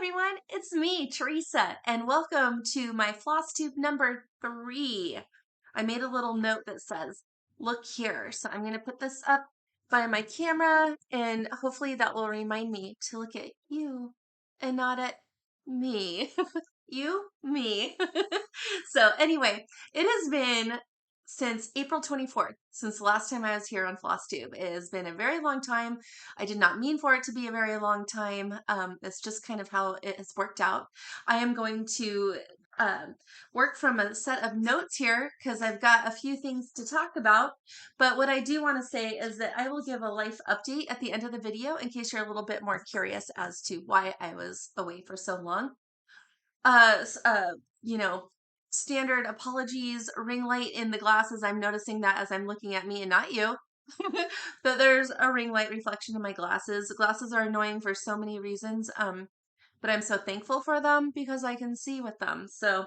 everyone, it's me, Teresa, and welcome to my Flosstube number 3. I made a little note that says, look here. So I'm going to put this up by my camera, and hopefully that will remind me to look at you and not at me. You, me. So anyway, it has been since April 24th, since the last time I was here on Flosstube. It has been a very long time. I did not mean for it to be a very long time. It's just kind of how it has worked out. I am going to work from a set of notes here because I've got a few things to talk about. But what I do want to say is that I will give a life update at the end of the video in case you're a little bit more curious as to why I was away for so long. You know, standard apologies, ring light in the glasses. I'm noticing that as I'm looking at me and not you. That there's a ring light reflection in my glasses. Glasses are annoying for so many reasons, but I'm so thankful for them because I can see with them. So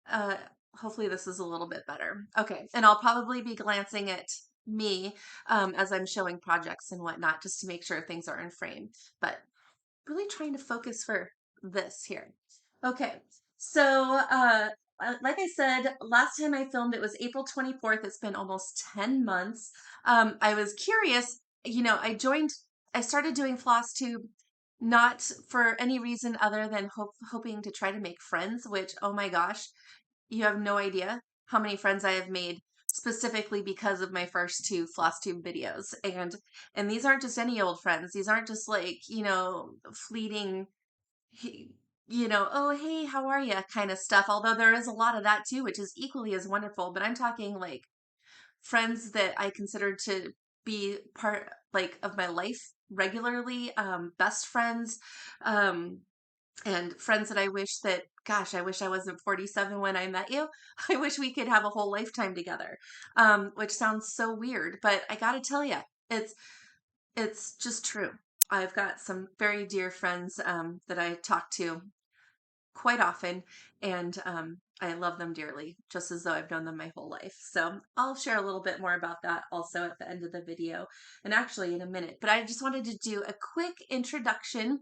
uh, hopefully this is a little bit better. Okay, and I'll probably be glancing at me as I'm showing projects and whatnot just to make sure things are in frame, but really trying to focus for this here. Okay, so like I said, last time I filmed it was April 24th. It's been almost 10 months. I was curious, I started doing Flosstube not for any reason other than hoping to try to make friends, which, oh my gosh, you have no idea how many friends I have made specifically because of my first 2 Flosstube videos. And these aren't just any old friends. These aren't just like, fleeting, oh, hey, how are you kind of stuff. Although there is a lot of that too, which is equally as wonderful. But I'm talking like friends that I consider to be part like of my life regularly, best friends, and friends that I wish that, gosh, I wish I wasn't 47 when I met you. I wish we could have a whole lifetime together, which sounds so weird, but I gotta tell you, it's just true. I've got some very dear friends that I talk to quite often, and I love them dearly, just as though I've known them my whole life. So I'll share a little bit more about that also at the end of the video, and actually in a minute. But I just wanted to do a quick introduction.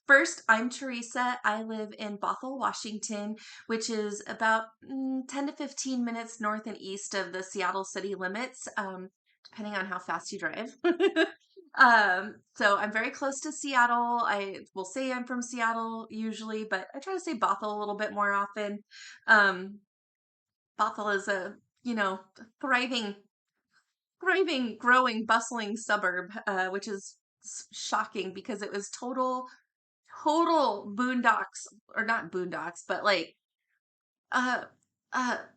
First, I'm Teresa. I live in Bothell, Washington, which is about 10 to 15 minutes north and east of the Seattle city limits, depending on how fast you drive. So I'm very close to Seattle. I will say I'm from Seattle usually, but I try to say Bothell a little bit more often. Um, Bothell is a, thriving, growing, bustling suburb, which is shocking because it was total boondocks, or not boondocks, but like uh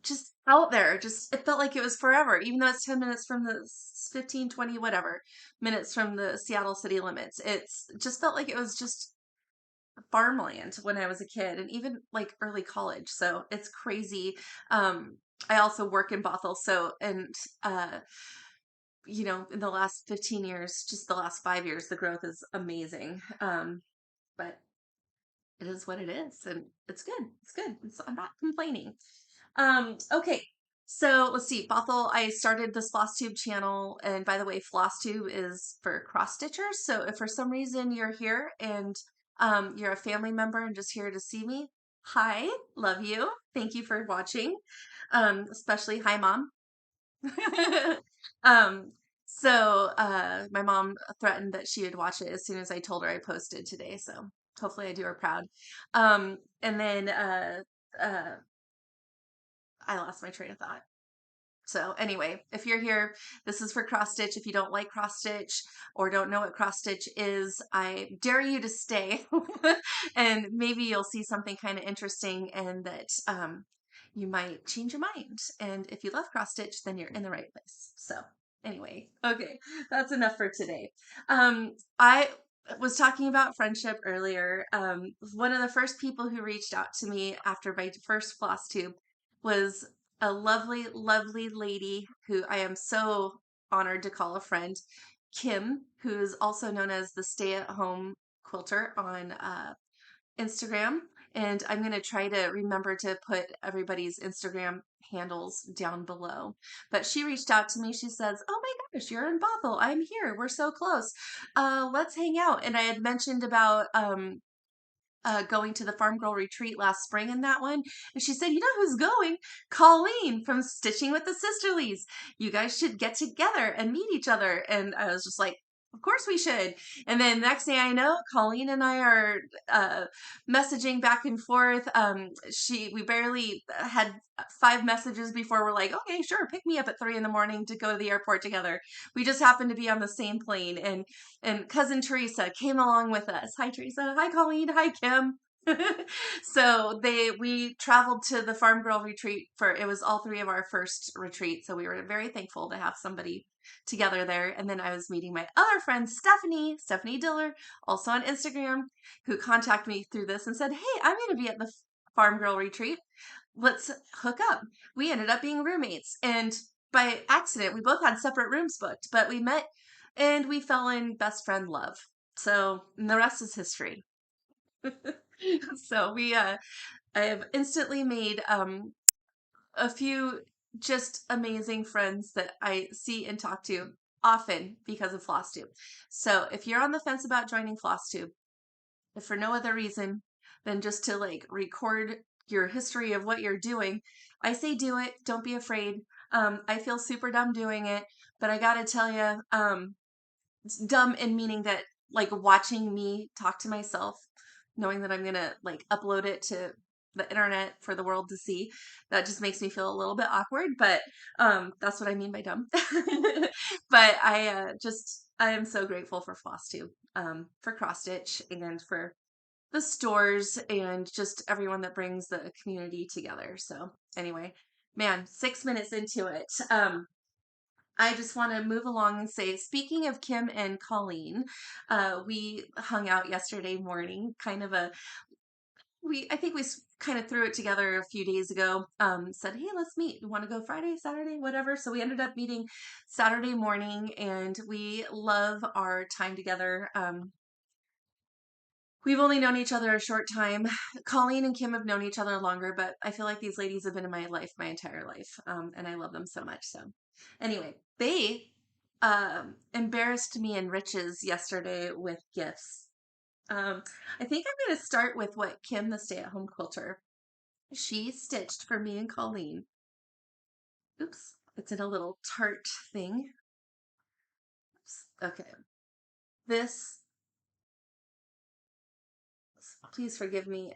just out there. Just it felt like it was forever, even though it's 10 minutes from the 15, 20, whatever minutes from the Seattle city limits. It's just felt like it was just farmland when I was a kid, and even like early college. So it's crazy. I also work in Bothell, so and in the last 15 years, just the last 5 years, the growth is amazing. But it is what it is, and it's good. It's good. I'm not complaining. Okay, so let's see. Bothell, I started this Flosstube channel, and by the way, Flosstube is for cross stitchers. So if for some reason you're here and you're a family member and just here to see me, hi, love you. Thank you for watching. Especially hi, mom. um, my mom threatened that she would watch it as soon as I told her I posted today. So hopefully I do her proud. And then uh, I lost my train of thought. So anyway, if you're here, this is for cross stitch. If you don't like cross stitch or don't know what cross stitch is, I dare you to stay and maybe you'll see something kind of interesting and that you might change your mind. And if you love cross stitch, then you're in the right place. So anyway, okay, that's enough for today. I was talking about friendship earlier. One of the first people who reached out to me after my first Flosstube was a lovely, lovely lady who I am so honored to call a friend, Kim, who's also known as the Stay-at-Home Quilter on Instagram. And I'm going to try to remember to put everybody's Instagram handles down below. But she reached out to me. She says, oh my gosh, you're in Bothell. I'm here. We're so close. Let's hang out. And I had mentioned about going to the Farm Girl retreat last spring in that one. And she said, you know who's going? Colleen from Stitching with the Sisterlies. You guys should get together and meet each other. And I was just like, of course we should. And then next thing I know, Colleen and I are messaging back and forth. We barely had 5 messages before we're like, okay, sure, pick me up at 3 a.m. to go to the airport together. We just happened to be on the same plane, and cousin Teresa came along with us. Hi Teresa. Hi Colleen. Hi Kim. So we traveled to the Farm Girl retreat it was all 3 of our first retreat. So we were very thankful to have somebody together there. And then I was meeting my other friend, Stephanie Diller, also on Instagram, who contacted me through this and said, hey, I'm going to be at the Farm Girl retreat. Let's hook up. We ended up being roommates. And by accident, we both had separate rooms booked, but we met and we fell in best friend love. So the rest is history. So I have instantly made a few just amazing friends that I see and talk to often because of Flosstube. So if you're on the fence about joining Flosstube, if for no other reason than just to like record your history of what you're doing, I say do it. Don't be afraid. I feel super dumb doing it, but I gotta tell you, it's dumb in meaning that like watching me talk to myself, knowing that I'm gonna like upload it to the internet for the world to see, that just makes me feel a little bit awkward, but that's what I mean by dumb. But I am so grateful for Flosstube, for cross stitch, and for the stores, and just everyone that brings the community together. So anyway, man, 6 minutes into it. I just want to move along and say, speaking of Kim and Colleen, we hung out yesterday morning, I think we kind of threw it together a few days ago, said, hey, let's meet. You want to go Friday, Saturday, whatever. So we ended up meeting Saturday morning, and we love our time together. We've only known each other a short time. Colleen and Kim have known each other longer, but I feel like these ladies have been in my life my entire life, and I love them so much. So anyway, they embarrassed me in riches yesterday with gifts. I think I'm going to start with what Kim, the stay-at-home quilter, she stitched for me and Colleen. Oops, it's in a little tart thing. Oops, okay. Please forgive me,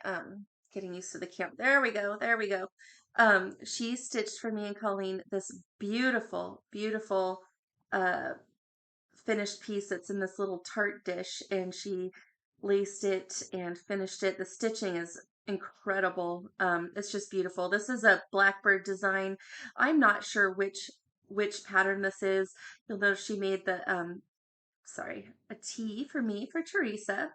getting used to the camera. There we go, there we go. She stitched for me and Colleen this beautiful, beautiful, finished piece that's in this little tart dish, and she laced it and finished it. The stitching is incredible. It's just beautiful. This is a blackbird design. I'm not sure which pattern this is. You'll notice she made a T for me for Teresa,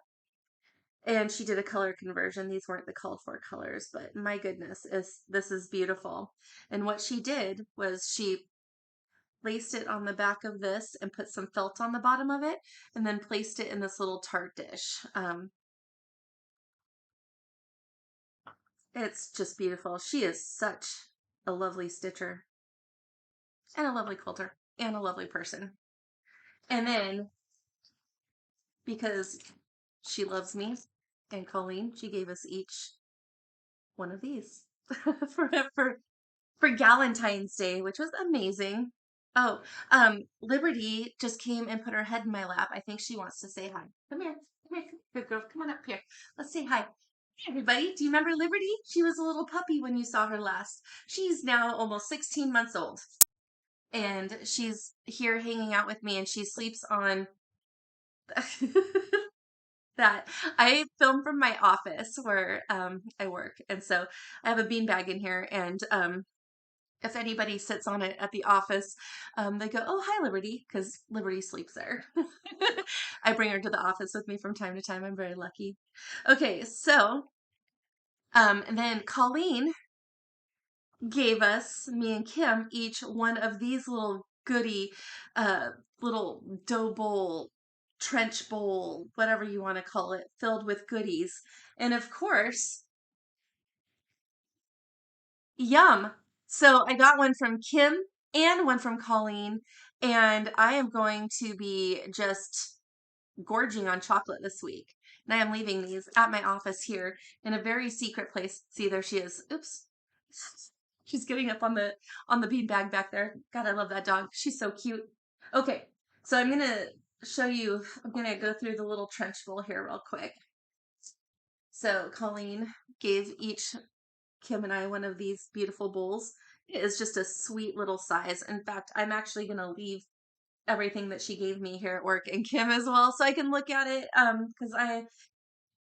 and she did a color conversion. These weren't the called for colors, but my goodness, this is beautiful. And what she did was she laced it on the back of this and put some felt on the bottom of it, and then placed it in this little tart dish. It's just beautiful. She is such a lovely stitcher, and a lovely quilter, and a lovely person. And then, because she loves me and Colleen, she gave us each one of these for for Galentine's Day, which was amazing. Oh, Liberty just came and put her head in my lap. I think she wants to say hi. Come here. Come here. Good girl. Come on up here. Let's say hi. Hey, everybody. Do you remember Liberty? She was a little puppy when you saw her last. She's now almost 16 months old. And she's here hanging out with me, and she sleeps on that. I film from my office where I work. And so I have a beanbag in here, and if anybody sits on it at the office, they go, oh, hi, Liberty, because Liberty sleeps there. I bring her to the office with me from time to time. I'm very lucky. Okay, so and then Colleen gave us, me and Kim, each one of these little goody, little dough bowl, trench bowl, whatever you want to call it, filled with goodies. And of course, yum. So I got one from Kim and one from Colleen, and I am going to be just gorging on chocolate this week. And I am leaving these at my office here in a very secret place. See, there she is. Oops. She's getting up on the beanbag back there. God, I love that dog. She's so cute. Okay, so I'm gonna show you, I'm gonna go through the little trench bowl here real quick. So Colleen gave each Kim and I one of these beautiful bowls. It is just a sweet little size. In fact, I'm actually gonna leave everything that she gave me here at work and Kim as well so I can look at it because I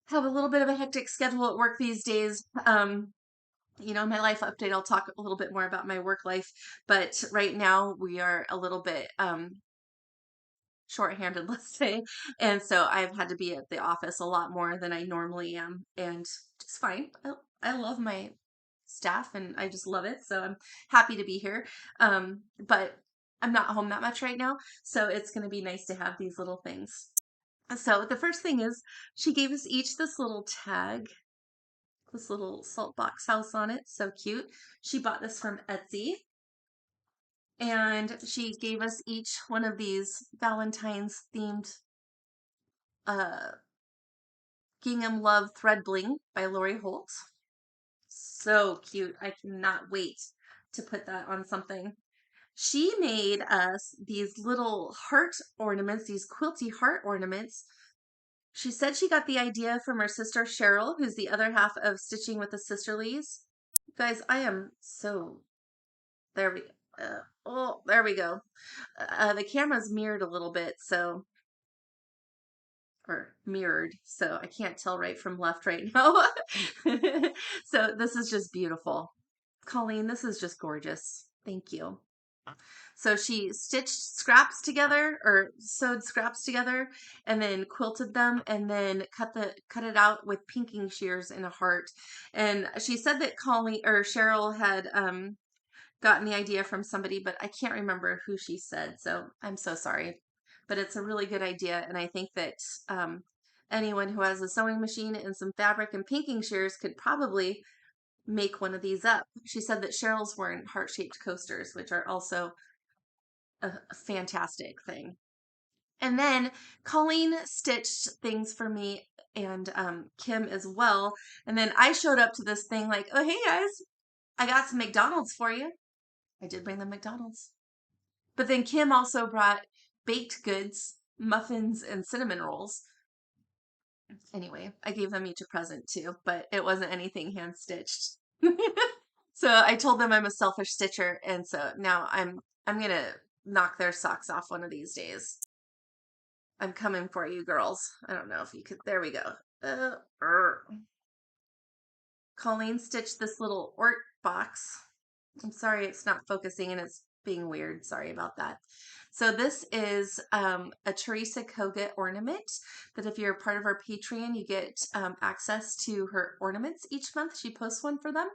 have a little bit of a hectic schedule at work these days. My life update, I'll talk a little bit more about my work life, but right now we are a little bit shorthanded, let's say. And so I've had to be at the office a lot more than I normally am, and it's fine. I love my staff and I just love it. So I'm happy to be here. But I'm not home that much right now. So it's going to be nice to have these little things. So the first thing is she gave us each this little tag, this little salt box house on it. So cute. She bought this from Etsy. And she gave us each one of these Valentine's themed Gingham Love Thread Bling by Lori Holt. So cute. I cannot wait to put that on something. She made us these little heart ornaments, these quilty heart ornaments. She said she got the idea from her sister Cheryl, who's the other half of Stitching with the Sisterlies. Guys, I am so... There we go. There we go. The camera's mirrored a little bit, so... Or mirrored, so I can't tell right from left right now. So this is just beautiful. Colleen, this is just gorgeous. Thank you. So she stitched scraps together or sewed scraps together and then quilted them and then cut it out with pinking shears in a heart. And she said that Colleen or Cheryl had gotten the idea from somebody, but I can't remember who she said. So I'm so sorry. But it's a really good idea. And I think that anyone who has a sewing machine and some fabric and pinking shears could probably make one of these up. She said that Cheryl's wearing heart-shaped coasters, which are also a fantastic thing. And then Colleen stitched things for me and Kim as well. And then I showed up to this thing like, oh, hey guys, I got some McDonald's for you. I did bring them McDonald's. But then Kim also brought baked goods, muffins, and cinnamon rolls. Anyway, I gave them each a present too, but it wasn't anything hand stitched. So I told them I'm a selfish stitcher, and so now I'm gonna knock their socks off one of these days. I'm coming for you, girls. I don't know if you could. There we go. Colleen stitched this little Ort box. I'm sorry it's not focusing and it's being weird. Sorry about that. So this is a Teresa Kogut ornament that if you're part of our Patreon, you get access to her ornaments each month. She posts one for them.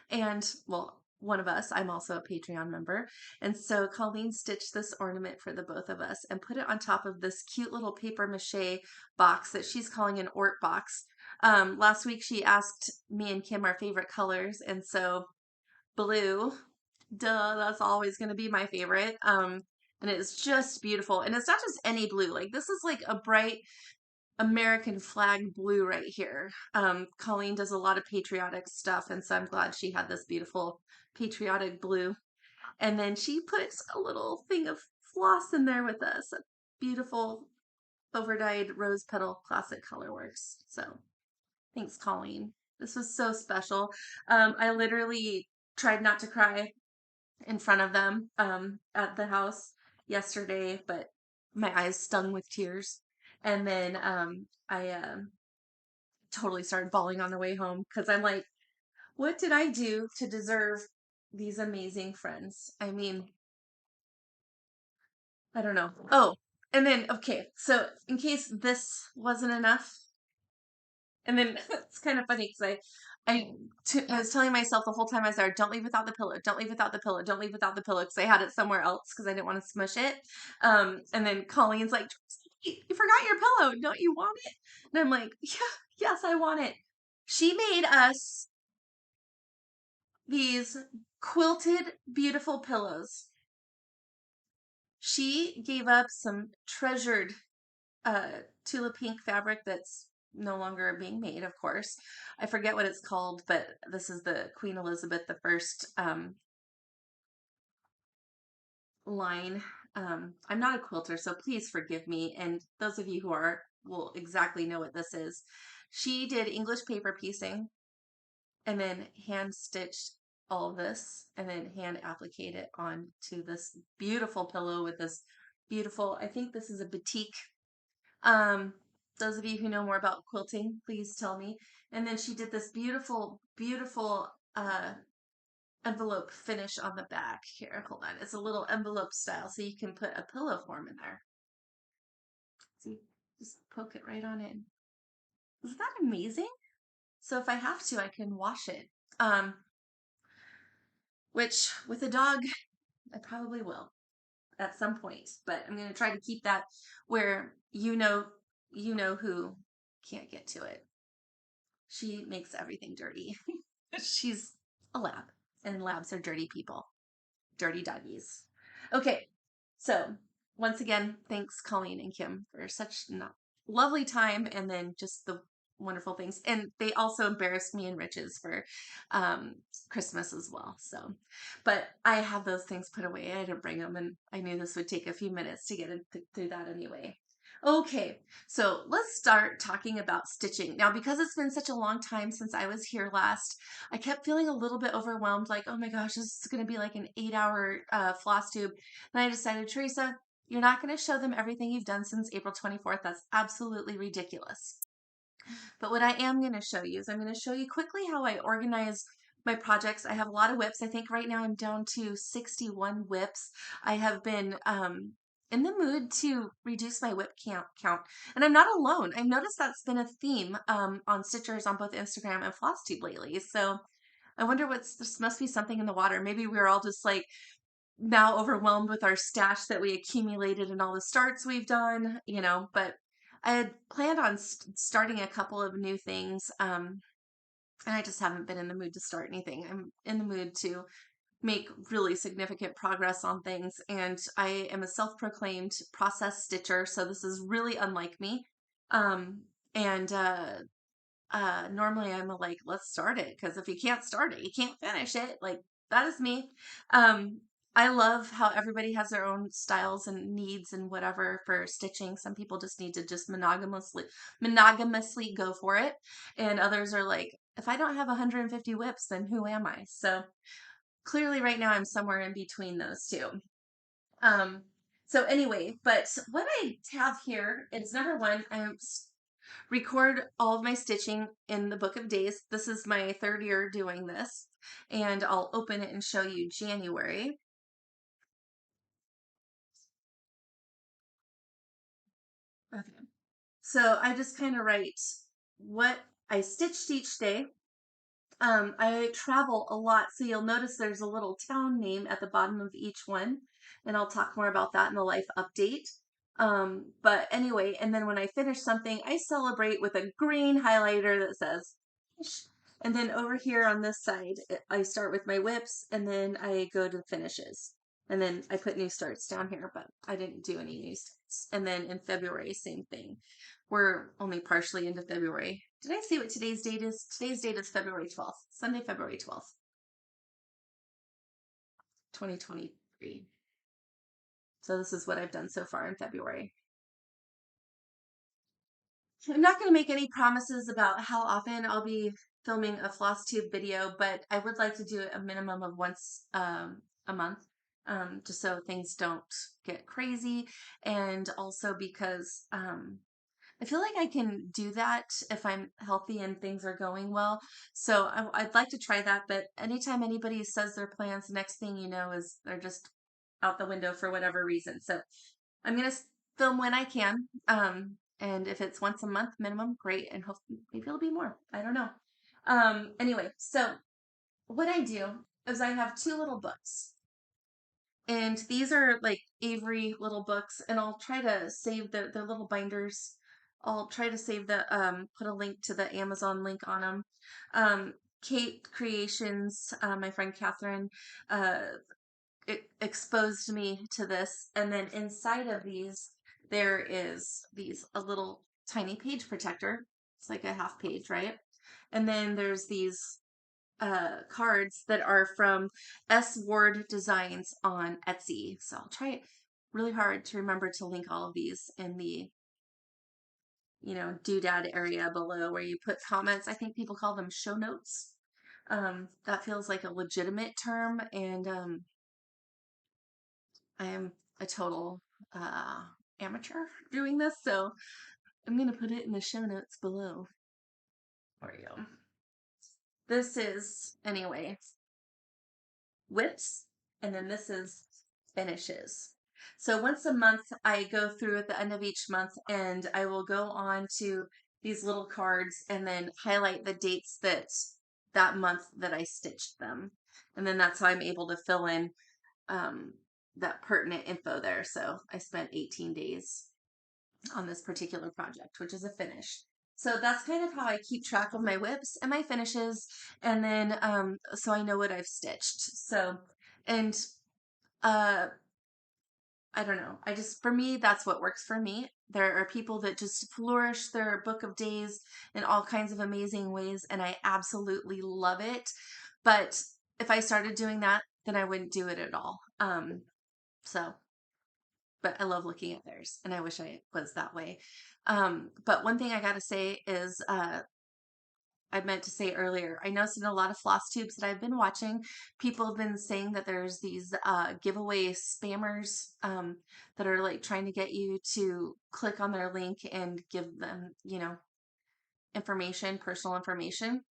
And, well, one of us, I'm also a Patreon member. And so Colleen stitched this ornament for the both of us and put it on top of this cute little paper mache box that she's calling an Ort box. Last week she asked me and Kim our favorite colors. And so blue, duh, that's always going to be my favorite. And it's just beautiful. And it's not just any blue. Like this is like a bright American flag blue right here. Colleen does a lot of patriotic stuff, and so I'm glad she had this beautiful patriotic blue. And then she puts a little thing of floss in there with us. A beautiful overdyed rose petal classic colorworks. So thanks, Colleen. This was so special. I literally tried not to cry in front of them at the house yesterday, but my eyes stung with tears. And then I totally started bawling on the way home because I'm like, what did I do to deserve these amazing friends? I mean, I don't know. Oh, and then, okay, so in case this wasn't enough, and then it's kind of funny because I was telling myself the whole time I was there, don't leave without the pillow, don't leave without the pillow, don't leave without the pillow because I had it somewhere else because I didn't want to smush it. And then Colleen's like, you forgot your pillow, don't you want it? And I'm like, yeah, yes, I want it. She made us these quilted, beautiful pillows. She gave up some treasured tulip pink fabric that's no longer being made, of course. I forget what it's called, but this is the Queen Elizabeth I line. I'm not a quilter, so please forgive me. And those of you who are will exactly know what this is. She did English paper piecing and then hand stitched all of this and then hand appliqued it onto this beautiful pillow with this beautiful, I think this is a batik. Um, those of you who know more about quilting, please tell me. And then she did this beautiful, beautiful envelope finish on the back. Here, hold on. It's a little envelope style, so you can put a pillow form in there. See, just poke it right on in. Isn't that amazing? So if I have to, I can wash it. Which with a dog, I probably will at some point. But I'm gonna try to keep that where you know who can't get to it. She makes everything dirty. She's a lab, and labs are dirty people, dirty doggies. Okay, so once again, thanks Colleen and Kim for such lovely time, and then just the wonderful things. And they also embarrassed me in riches for um, Christmas as well. So, but I have those things put away. I didn't bring them, and I knew this would take a few minutes to get through that anyway. Okay, so let's start talking about stitching. Now, because it's been such a long time since I was here last, I kept feeling a little bit overwhelmed, like, oh my gosh, this is going to be like an 8-hour floss tube. And I decided, Teresa, you're not going to show them everything you've done since April 24th. That's absolutely ridiculous. But what I am going to show you is I'm going to show you quickly how I organize my projects. I have a lot of whips. I think right now I'm down to 61 whips. I have been in the mood to reduce my whip count. And I'm not alone. I've noticed that's been a theme on Stitchers on both Instagram and Flosstube lately. So I wonder this must be something in the water. Maybe we're all just like now overwhelmed with our stash that we accumulated and all the starts we've done, but I had planned on starting a couple of new things. And I just haven't been in the mood to start anything. I'm in the mood to make really significant progress on things. And I am a self-proclaimed process stitcher, so this is really unlike me. And normally I'm like, let's start it, because if you can't start it, you can't finish it. Like that is me. Um, I love how everybody has their own styles and needs and whatever for stitching. Some people just need to just monogamously go for it, and others are like, if I don't have 150 whips, then who am I? So clearly, right now I'm somewhere in between those two. Um, so anyway, but what I have here is number one, I'm record all of my stitching in the book of days. This is my 3rd year doing this, and I'll open it and show you January. Okay. So I just kind of write what I stitched each day. I travel a lot, so you'll notice there's a little town name at the bottom of each one, and I'll talk more about that in the life update. But anyway, and then when I finish something, I celebrate with a green highlighter that says finish. And then over here on this side, I start with my whips, and then I go to the finishes. And then I put new starts down here, but I didn't do any new starts. And then in February, same thing. We're only partially into February. Did I say what today's date is? Today's date is February 12th, Sunday, February 12th, 2023. So this is what I've done so far in February. I'm not going to make any promises about how often I'll be filming a Flosstube video, but I would like to do it a minimum of once a month, just so things don't get crazy, and also because I feel like I can do that if I'm healthy and things are going well. So I'd like to try that, but anytime anybody says their plans, the next thing you know is they're just out the window for whatever reason. So I'm going to film when I can. And if it's once a month minimum, great. And hopefully maybe it'll be more. I don't know. Anyway, so what I do is I have 2 little books. And these are like Avery little books, and I'll try to save the little binders. I'll try to save put a link to the Amazon link on them. Kate Creations, my friend Catherine, uh, exposed me to this, and then inside of these there is a little tiny page protector. It's like a half page, right? And then there's these cards that are from S. Ward Designs on Etsy. So I'll try really hard to remember to link all of these in the, doodad area below where you put comments. I think people call them show notes. That feels like a legitimate term, and I am a total amateur doing this, so I'm going to put it in the show notes below for you. This is, anyway, whips, and then this is finishes. So once a month, I go through at the end of each month, and I will go on to these little cards and then highlight the dates that month that I stitched them. And then that's how I'm able to fill in that pertinent info there. So I spent 18 days on this particular project, which is a finish. So that's kind of how I keep track of my whips and my finishes, and then so I know what I've stitched. So, and I don't know. For me, that's what works for me. There are people that just flourish their book of days in all kinds of amazing ways, and I absolutely love it. But if I started doing that, then I wouldn't do it at all. So, but I love looking at theirs, and I wish I was that way. But one thing I gotta say is, I meant to say earlier, I noticed in a lot of floss tubes that I've been watching, people have been saying that there's these giveaway spammers that are like trying to get you to click on their link and give them, information, personal information.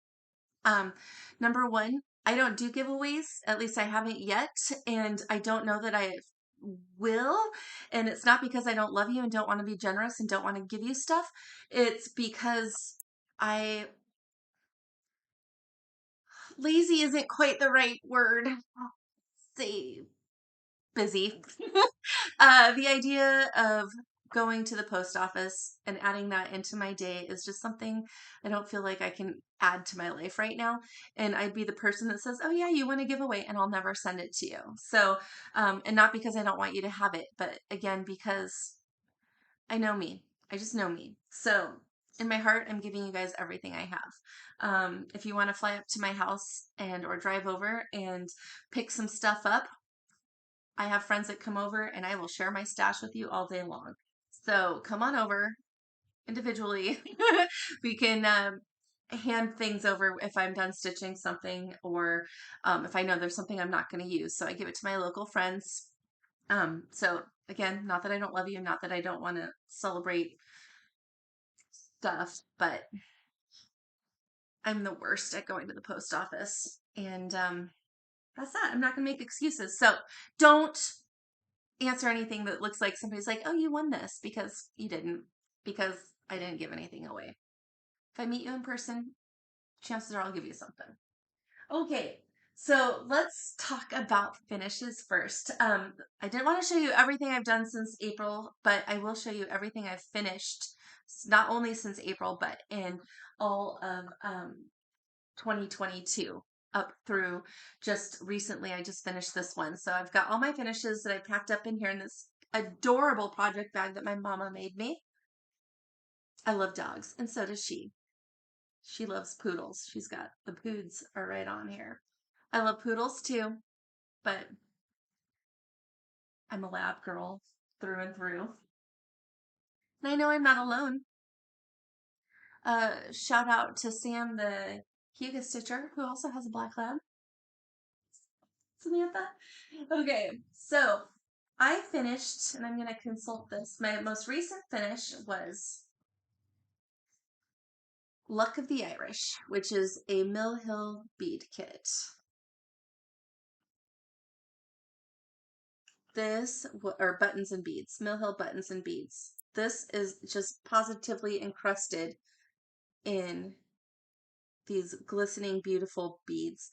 Number one, I don't do giveaways. At least I haven't yet, and I don't know that I will. And it's not because I don't love you and don't want to be generous and don't want to give you stuff. It's because I lazy isn't quite the right word. Say busy. The idea of going to the post office and adding that into my day is just something I don't feel like I can add to my life right now. And I'd be the person that says, oh yeah, you want to give away, and I'll never send it to you. So, and not because I don't want you to have it, but again, because I know me. I just know me. So in my heart, I'm giving you guys everything I have. If you want to fly up to my house or drive over and pick some stuff up, I have friends that come over, and I will share my stash with you all day long. So come on over individually. We can hand things over if I'm done stitching something, or if I know there's something I'm not going to use. So I give it to my local friends. So again, not that I don't love you, not that I don't want to celebrate stuff, but I'm the worst at going to the post office. And that's that. I'm not going to make excuses. So don't answer anything that looks like somebody's like, oh, you won this, because you didn't, because I didn't give anything away. If I meet you in person, chances are I'll give you something. Okay, so let's talk about finishes first. I didn't want to show you everything I've done since April, but I will show you everything I've finished, not only since April, but in all of 2022 up through just recently. I just finished this one. So I've got all my finishes that I packed up in here in this adorable project bag that my mama made me. I love dogs, and so does she. She loves poodles. She's got the poods are right on here. I love poodles too, but I'm a lab girl through and through. And I know I'm not alone. Shout out to Sam, the Huga Stitcher, who also has a black lab. Samantha. Okay, so I finished, and I'm going to consult this. My most recent finish was Luck of the Irish, which is a Mill Hill bead kit. Or buttons and beads, Mill Hill buttons and beads. This is just positively encrusted in these glistening, beautiful beads.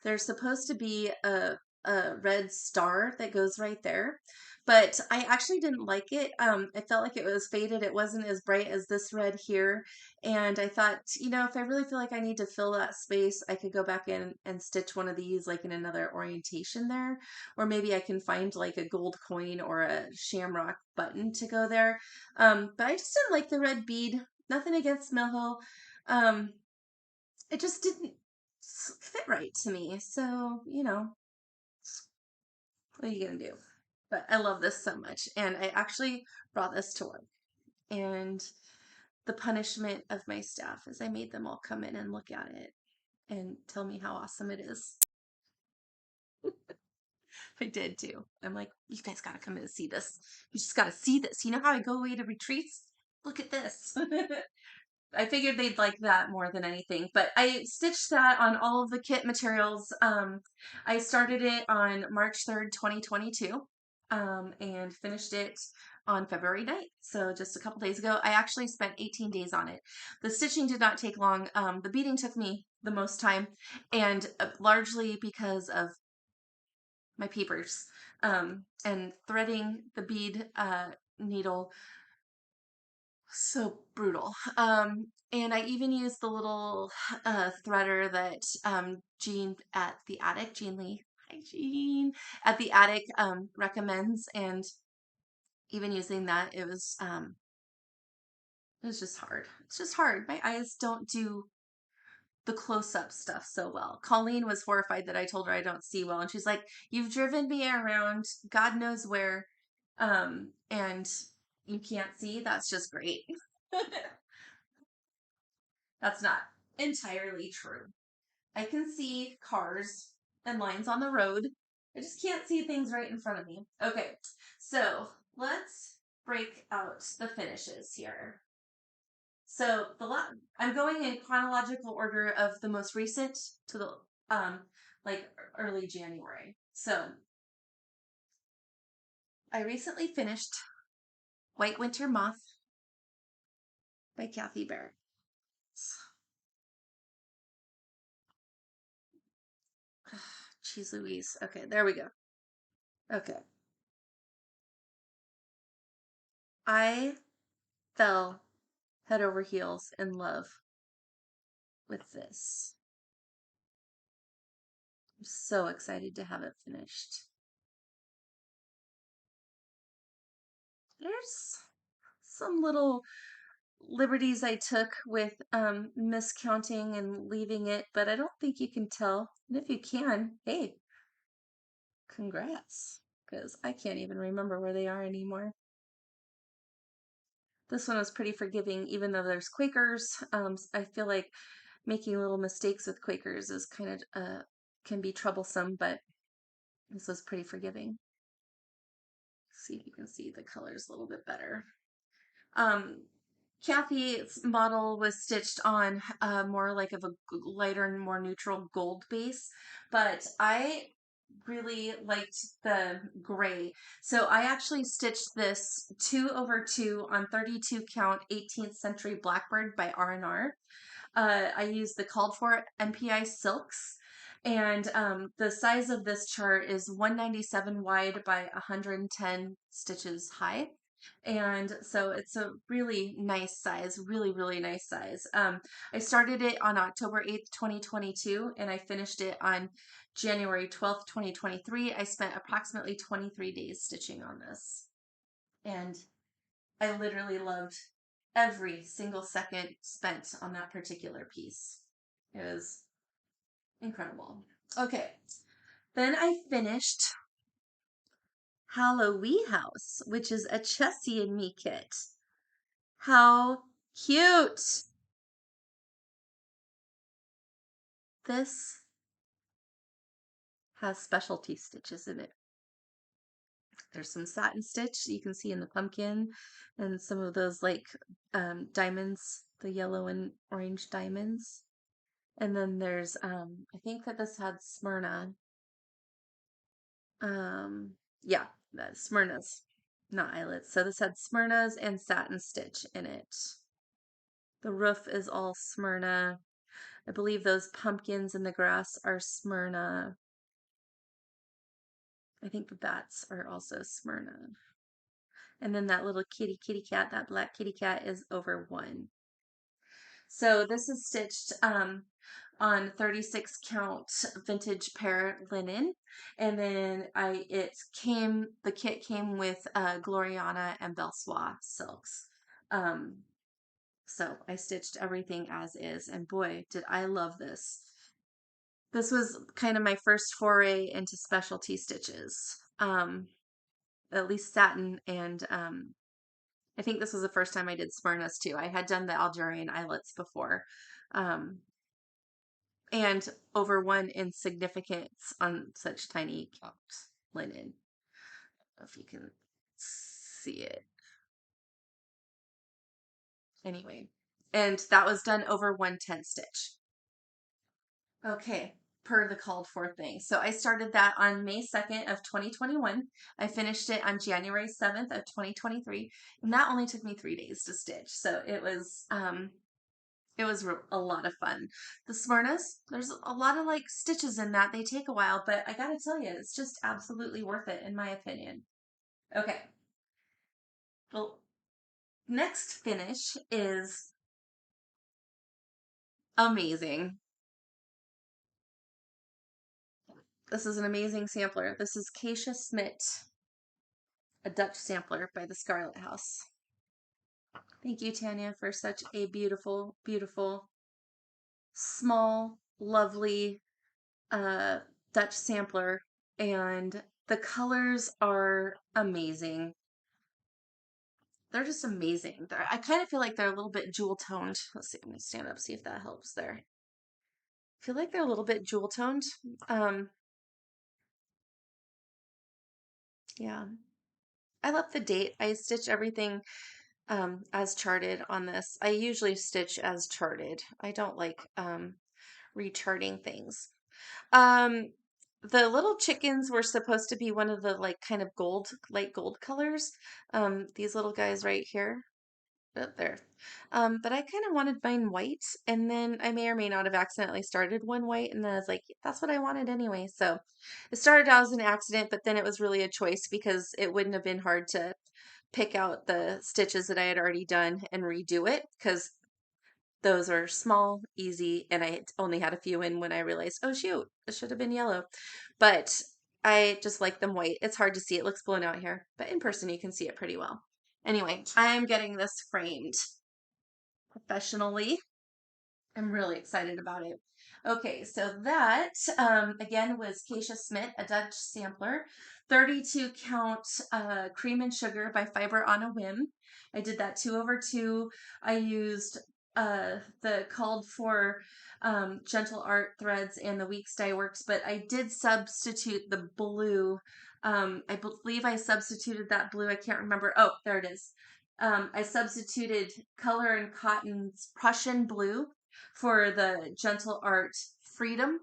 There's supposed to be a a red star that goes right there. But I actually didn't like it. I felt like it was faded. It wasn't as bright as this red here. And I thought, if I really feel like I need to fill that space, I could go back in and stitch one of these like in another orientation there. Or maybe I can find like a gold coin or a shamrock button to go there. But I just didn't like the red bead. Nothing against Millhill. Um, it just didn't fit right to me. So, what are you gonna do? But I love this so much. And I actually brought this to work. And the punishment of my staff is I made them all come in and look at it and tell me how awesome it is. I did too. I'm like, you guys gotta come in and see this. You just gotta see this. You know how I go away to retreats? Look at this. I figured they'd like that more than anything, but I stitched that on all of the kit materials. I started it on March 3rd, 2022, and finished it on February 9th. So just a couple days ago. I actually spent 18 days on it. The stitching did not take long. The beading took me the most time, and largely because of my peepers, and threading the bead needle so brutal. And I even used the little threader that Jean at the attic, Jean Lee, hi Jean, at the attic recommends, and even using that, it was just hard. It's just hard. My eyes don't do the close-up stuff so well. Colleen was horrified that I told her I don't see well, and she's like, "You've driven me around God knows where, and you can't see. That's just great." That's not entirely true. I can see cars and lines on the road. I just can't see things right in front of me. Okay, so let's break out the finishes here. So I'm going in chronological order of the most recent to the like early January. So I recently finished White Winter Moth by Kathy Barrett. Jeez Louise. Okay, there we go. Okay. I fell head over heels in love with this. I'm so excited to have it finished. There's some little liberties I took with miscounting and leaving it, but I don't think you can tell. And if you can, hey, congrats, because I can't even remember where they are anymore. This one was pretty forgiving, even though there's Quakers. I feel like making little mistakes with Quakers is kind of can be troublesome, but this was pretty forgiving. See if you can see the colors a little bit better. Kathy's model was stitched on more like of a lighter and more neutral gold base, but I really liked the gray. So I actually stitched this 2/2 on 32 count 18th century Blackbird by R&R. I used the called for NPI silks, and the size of this chart is 197 wide by 110 stitches high. And so it's a really nice size, really, really nice size. I started it on October 8th, 2022, and I finished it on January 12th, 2023. I spent approximately 23 days stitching on this. And I literally loved every single second spent on that particular piece. It was incredible. Okay, then I finished Halloween House, which is a Chessie and Me kit. How cute! This has specialty stitches in it. There's some satin stitch you can see in the pumpkin, and some of those like diamonds, the yellow and orange diamonds. And then there's I think that this had Smyrna. Yeah, that's Smyrna's, not eyelets. So this had Smyrna's and satin stitch in it. The roof is all Smyrna. I believe those pumpkins in the grass are Smyrna. I think the bats are also Smyrna. And then that little kitty cat, that black kitty cat is over 1. So this is stitched on 36 count vintage pear linen. And then the kit came with Gloriana and Belsois silks. So I stitched everything as is, and boy, did I love this. This was kind of my first foray into specialty stitches. At least satin, and I think this was the first time I did Smyrnas too. I had done the Algerian eyelets before. Um, and over 1 in significance on such tiny count linen. I don't know if you can see it. Anyway, and that was done over 110 stitch. Okay, per the called for thing. So I started that on May 2nd of 2021. I finished it on January 7th of 2023, and that only took me 3 days to stitch. So it was a lot of fun. The Smyrnas, there's a lot of like stitches in that. They take a while, but I gotta tell you, it's just absolutely worth it in my opinion. Okay. Well, next finish is amazing. This is an amazing sampler. This is Keisha Smit, a Dutch sampler by the Scarlet House. Thank you, Tanya, for such a beautiful, beautiful, small, lovely Dutch sampler. And the colors are amazing. They're just amazing. I kind of feel like they're a little bit jewel toned. Let's see, I'm going to stand up, see if that helps there. I feel like they're a little bit jewel toned. Yeah. I love the date. I stitch everything as charted on this. I usually stitch as charted. I don't like recharting things. The little chickens were supposed to be one of the like kind of light gold colors. These little guys right here. Up there. But I kind of wanted mine white, and then I may or may not have accidentally started one white, and then I was like, that's what I wanted anyway. So it started out as an accident, but then it was really a choice because it wouldn't have been hard to pick out the stitches that I had already done and redo it because those are small, easy, and I only had a few in when I realized, oh shoot, it should have been yellow. But I just like them white. It's hard to see. It looks blown out here, but in person you can see it pretty well. Anyway, I'm getting this framed professionally. I'm really excited about it. Okay, so that again was Keisha Smit, a Dutch sampler, 32 count cream and sugar by Fiber on a Whim. I did that 2/2. I used the called for Gentle Art threads and the Weeks Dye Works, but I did substitute the blue. I believe I substituted that blue. I can't remember. Oh, there it is. I substituted Color and Cotton's Prussian blue for the Gentle Art Freedom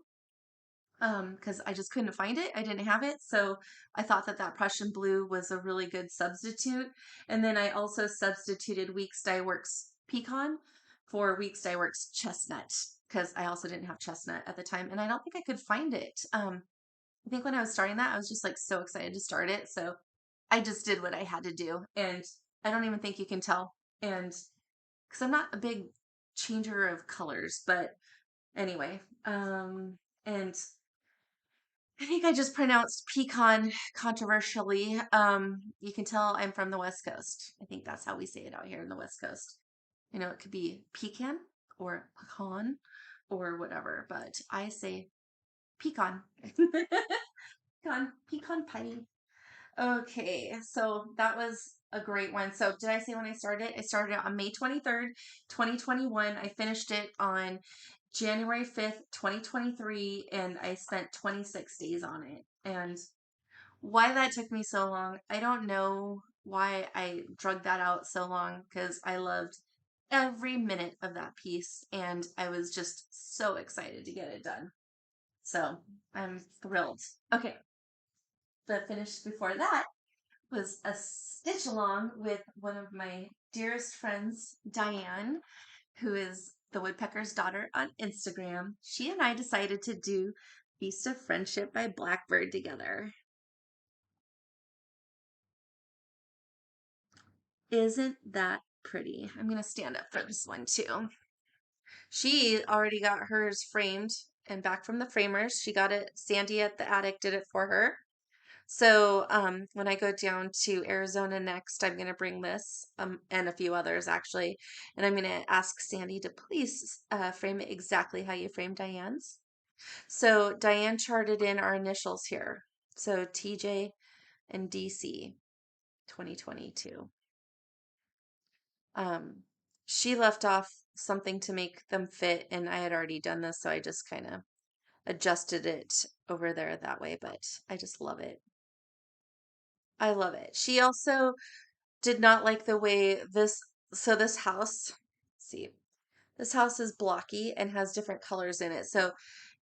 because I just couldn't find it. I didn't have it. So I thought that Prussian blue was a really good substitute. And then I also substituted Weeks Dye Works Pecan for Weeks Dye Works Chestnut because I also didn't have chestnut at the time. And I don't think I could find it. I think when I was starting that, I was just like so excited to start it. So I just did what I had to do. And I don't even think you can tell. And because I'm not a big changer of colors, but anyway, and I think I just pronounced pecan controversially. You can tell I'm from the West Coast. I think that's how we say it out here in the West Coast. You know, it could be pecan or pecan or whatever, but I say pecan. Pecan pie. Okay, so that was a great one. So did I say when I started? I started on May 23rd, 2021. I finished it on January 5th, 2023, and I spent 26 days on it. And why that took me so long, I don't know why I drug that out so long because I loved every minute of that piece and I was just so excited to get it done. So I'm thrilled. Okay, the finish before that was a stitch along with one of my dearest friends, Diane, who is the Woodpecker's Daughter on Instagram. She and I decided to do Feast of Friendship by Blackbird together. Isn't that pretty? I'm going to stand up for this one too. She already got hers framed and back from the framers. She got it, Sandy at the attic did it for her. So when I go down to Arizona next, I'm going to bring this and a few others actually. And I'm going to ask Sandy to please frame it exactly how you framed Diane's. So Diane charted in our initials here. So TJ and DC 2022. Um, she left off something to make them fit, and I had already done this, so I just kind of adjusted it over there that way, but I just love it. I love it. She also did not like the way this house, let's see, this house is blocky and has different colors in it. So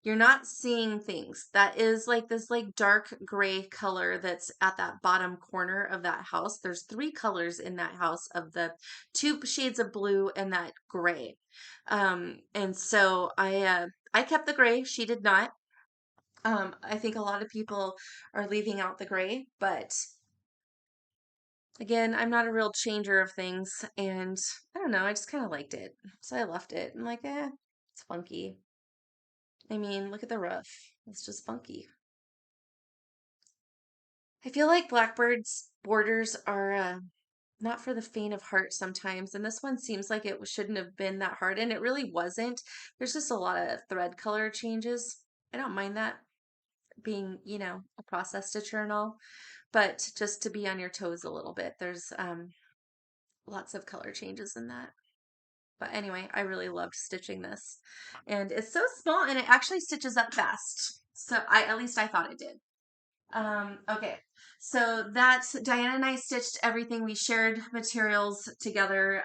you're not seeing things. That is like this like dark gray color that's at that bottom corner of that house. There's three colors in that house of the two shades of blue and that gray. And so I kept the gray. She did not. I think a lot of people are leaving out the gray, but again, I'm not a real changer of things, and I don't know, I just kind of liked it. So I left it. I'm like, it's funky. I mean, look at the roof. It's just funky. I feel like Blackbird's borders are not for the faint of heart sometimes, and this one seems like it shouldn't have been that hard, and it really wasn't. There's just a lot of thread color changes. I don't mind that being, a process stitcher and all, but just to be on your toes a little bit, there's lots of color changes in that. But anyway, I really loved stitching this. And it's so small and it actually stitches up fast. So at least I thought it did. Okay. So that's Diana and I stitched everything. We shared materials together.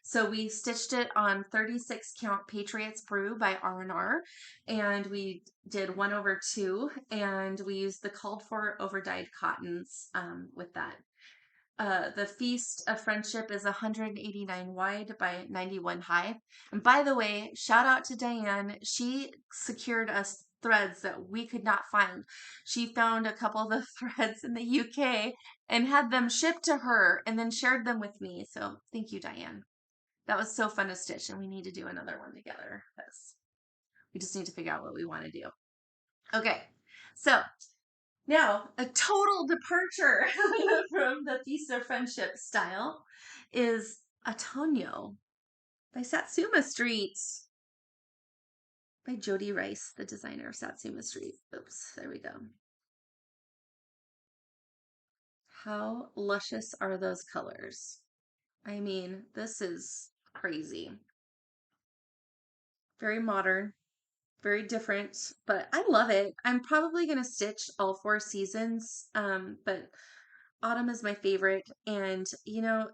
So we stitched it on 36 count Patriots Brew by R&R, and we did 1/2, and we used the called for over dyed cottons with that. The Feast of Friendship is 189 wide by 91 high. And by the way, shout out to Diane. She secured us threads that we could not find. She found a couple of the threads in the UK and had them shipped to her and then shared them with me. So thank you, Diane. That was so fun to stitch, and we need to do another one together because we just need to figure out what we want to do. Okay, so now, a total departure from the Feast of Friendship style is Antonio by Satsuma Street by Jody Rice, the designer of Satsuma Street. Oops, there we go. How luscious are those colors? I mean, this is crazy. Very modern, very different, but I love it. I'm probably going to stitch all 4 seasons, but autumn is my favorite. And,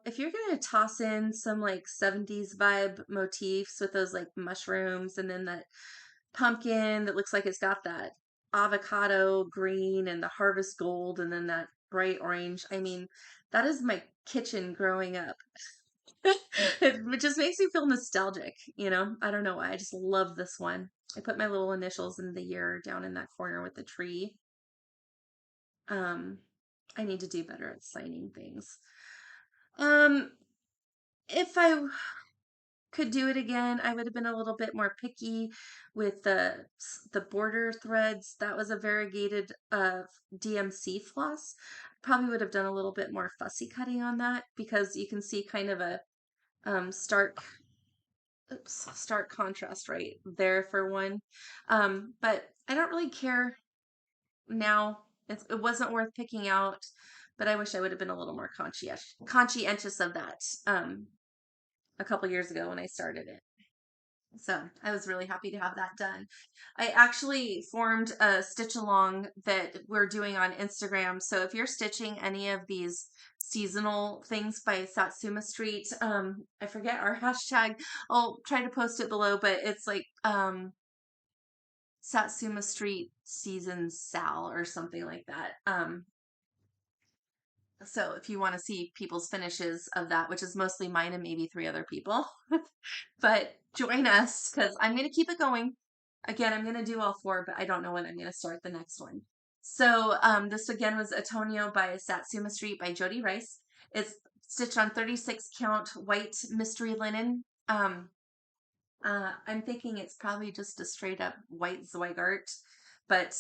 if you're going to toss in some like 70s vibe motifs with those like mushrooms and then that pumpkin that looks like it's got that avocado green and the harvest gold and then that bright orange. I mean, that is my kitchen growing up. It just makes me feel nostalgic, I don't know why. I just love this one. I put my little initials in the year down in that corner with the tree. I need to do better at signing things. If I could do it again, I would have been a little bit more picky with the border threads. That was a variegated DMC floss. Probably would have done a little bit more fussy cutting on that because you can see kind of a stark contrast right there for one. But I don't really care now. It wasn't worth picking out, but I wish I would have been a little more conscientious of that a couple years ago when I started it. So I was really happy to have that done. I actually formed a stitch along that we're doing on Instagram. So if you're stitching any of these seasonal things by Satsuma Street, I forget our hashtag. I'll try to post it below, but it's like Satsuma Street Season Sal or something like that. So if you want to see people's finishes of that, which is mostly mine and maybe 3 other people, but join us because I'm going to keep it going. Again, I'm going to do all 4, but I don't know when I'm going to start the next one. So this again was Antonio by Satsuma Street by Jody Rice. It's stitched on 36 count white mystery linen. I'm thinking it's probably just a straight up white Zweigart, but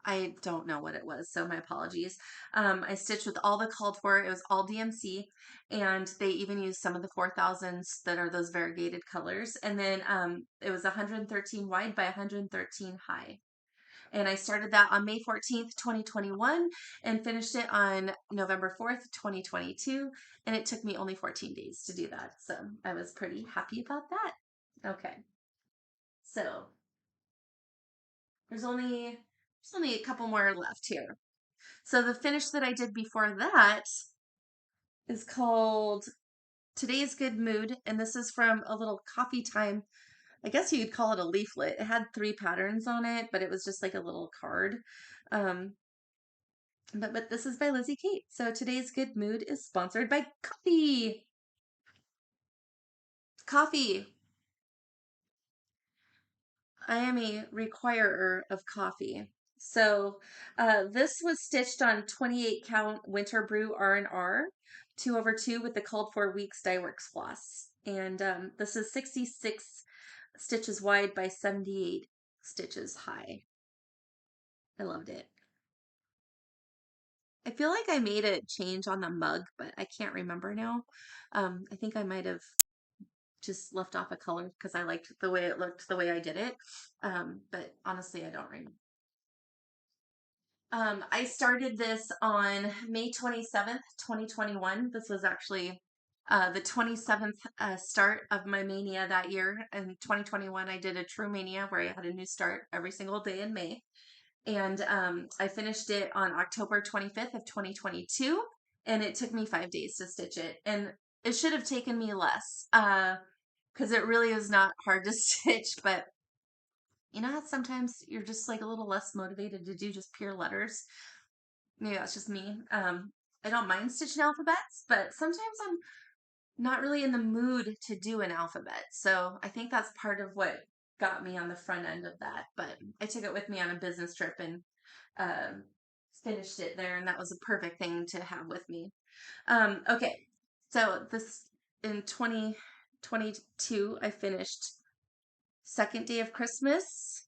I don't know what it was, so my apologies. I stitched with all the called for. It was all DMC, and they even used some of the 4000s that are those variegated colors. And then it was 113 wide by 113 high. And I started that on May 14th, 2021, and finished it on November 4th, 2022. And it took me only 14 days to do that. So I was pretty happy about that. Okay. So there's only a couple more left here. So the finish that I did before that is called Today's Good Mood, and this is from a little coffee time. I guess you could call it a leaflet. It had 3 patterns on it, but it was just like a little card. Um, but this is by Lizzie Kate. So today's good mood is sponsored by coffee. Coffee. I am a requirer of coffee. So this was stitched on 28 count winter brew R&R 2/2 with the called for weeks dye works floss. And this is 66 stitches wide by 78 stitches high. I loved it. I feel like I made a change on the mug, but I can't remember now. I think I might have just left off a color because I liked the way it looked, the way I did it. But honestly, I don't remember. I started this on May 27th, 2021. This was actually the 27th start of my mania that year. In 2021, I did a true mania where I had a new start every single day in May. And I finished it on October 25th of 2022. And it took me 5 days to stitch it. And it should have taken me less because it really is not hard to stitch. But you know how sometimes you're just like a little less motivated to do just pure letters? Maybe that's just me. I don't mind stitching alphabets, but sometimes I'm not really in the mood to do an alphabet. So I think that's part of what got me on the front end of that. But I took it with me on a business trip and um, finished it there, and that was a perfect thing to have with me. Okay, so this in 2022, I finished Second Day of Christmas,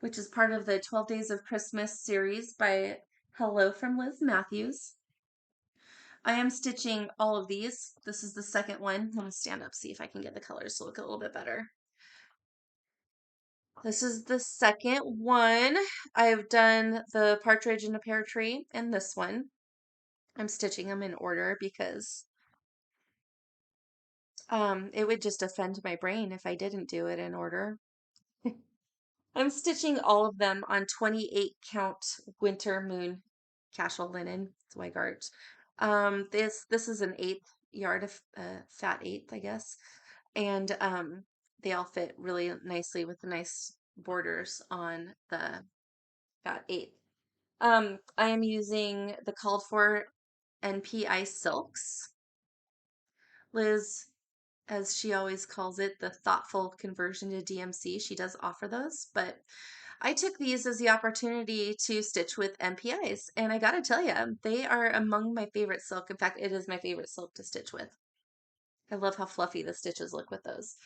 which is part of the 12 Days of Christmas series by Hello from Liz Matthews. I am stitching all of these. This is the second one. I'm going to stand up, see if I can get the colors to look a little bit better. This is the second one. I've done the partridge in a pear tree and this one. I'm stitching them in order because it would just offend my brain if I didn't do it in order. I'm stitching all of them on 28 count winter moon casual linen Zweigart. This is an 1/8 yard of fat 1/8, I guess, and they all fit really nicely with the nice borders on the fat 1/8. I am using the called for NPI silks. Liz, as she always calls it, the thoughtful conversion to DMC. She does offer those, but I took these as the opportunity to stitch with NPIs, and I gotta tell you, they are among my favorite silk. In fact, it is my favorite silk to stitch with. I love how fluffy the stitches look with those.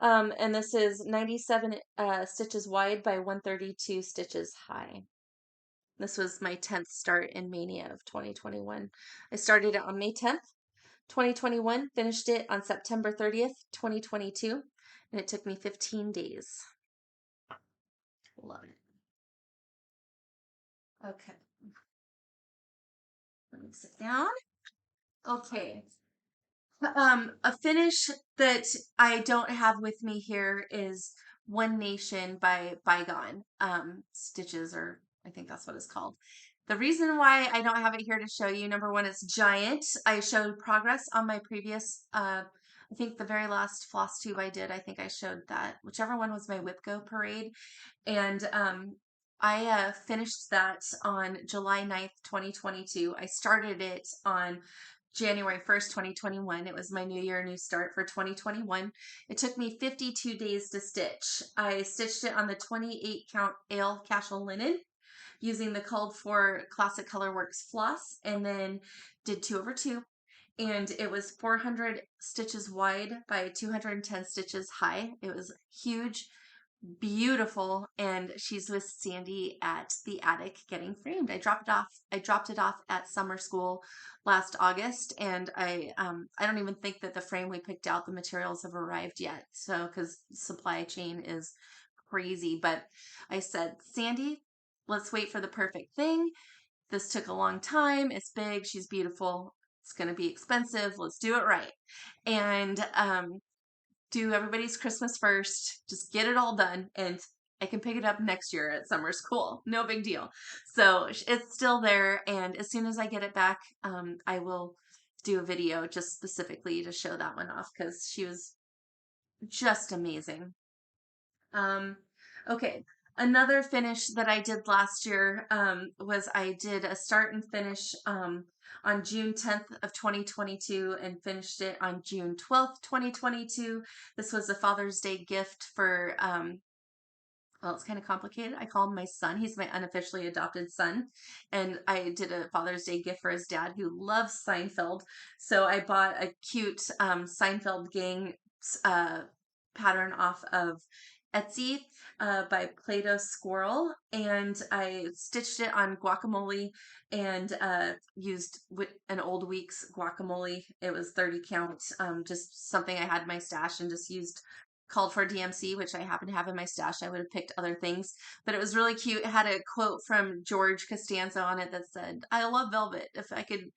And this is 97 stitches wide by 132 stitches high. This was my 10th start in Mania of 2021. I started it on May 10th, 2021, finished it on September 30th, 2022, and it took me 15 days. Love it. Okay. Let me sit down. Okay. A finish that I don't have with me here is One Nation by Bygone Stitches, or I think that's what it's called. The reason why I don't have it here to show you, number one, it's giant. I showed progress on my previous, I think the very last Flosstube I did, I think I showed that, whichever one was my Whipco parade. And I finished that on July 9th, 2022. I started it on January 1st, 2021. It was my new year, new start for 2021. It took me 52 days to stitch. I stitched it on the 28 count ale casual linen using the called for Classic Colorworks floss, and then did 2/2. and it was 400 stitches wide by 210 stitches high. It was huge, beautiful, and she's with Sandy at the attic getting framed. I dropped it off at summer school last August, and I don't even think that the frame we picked out, the materials have arrived yet. So because supply chain is crazy, but I said, Sandy, let's wait for the perfect thing. This took a long time. It's big. She's beautiful. It's going to be expensive. Let's do it right. And do everybody's Christmas first. Just get it all done. And I can pick it up next year at summer school. No big deal. So it's still there. And as soon as I get it back, I will do a video just specifically to show that one off because she was just amazing. Okay. Another finish that I did last year was I did a start and finish on June 10th of 2022 and finished it on June 12th, 2022. This was a Father's Day gift for, well, it's kind of complicated. I call him my son. He's my unofficially adopted son. And I did a Father's Day gift for his dad who loves Seinfeld. So I bought a cute Seinfeld gang pattern off of Etsy by Play-Doh Squirrel, and I stitched it on guacamole and used an old week's guacamole. It was 30 count, just something I had in my stash and just used. Called for DMC, which I happen to have in my stash. I would have picked other things, but it was really cute. It had a quote from George Costanza on it that said, "I love velvet. If I could,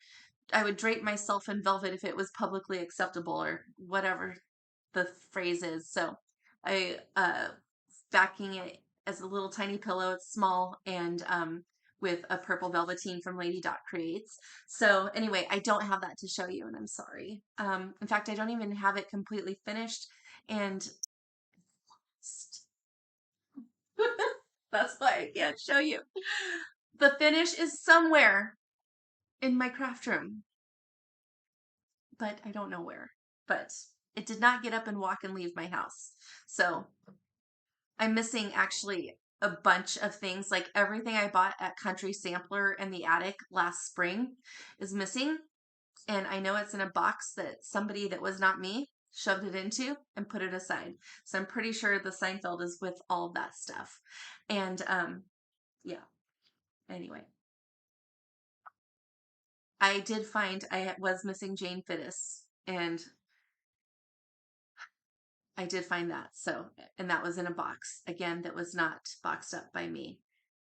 I would drape myself in velvet if it was publicly acceptable," or whatever the phrase is. So I backing it as a little tiny pillow. It's small and with a purple velveteen from Lady Dot Creates. So anyway, I don't have that to show you, and I'm sorry. In fact, I don't even have it completely finished, and that's why I can't show you. The finish is somewhere in my craft room, but I don't know where. But it did not get up and walk and leave my house. So I'm missing actually a bunch of things. Like everything I bought at Country Sampler and the attic last spring is missing. And I know it's in a box that somebody that was not me shoved it into and put it aside. So I'm pretty sure the Seinfeld is with all that stuff. And yeah, anyway. I did find I was missing Jane Fittis, and I did find that. So, and that was in a box. Again, that was not boxed up by me.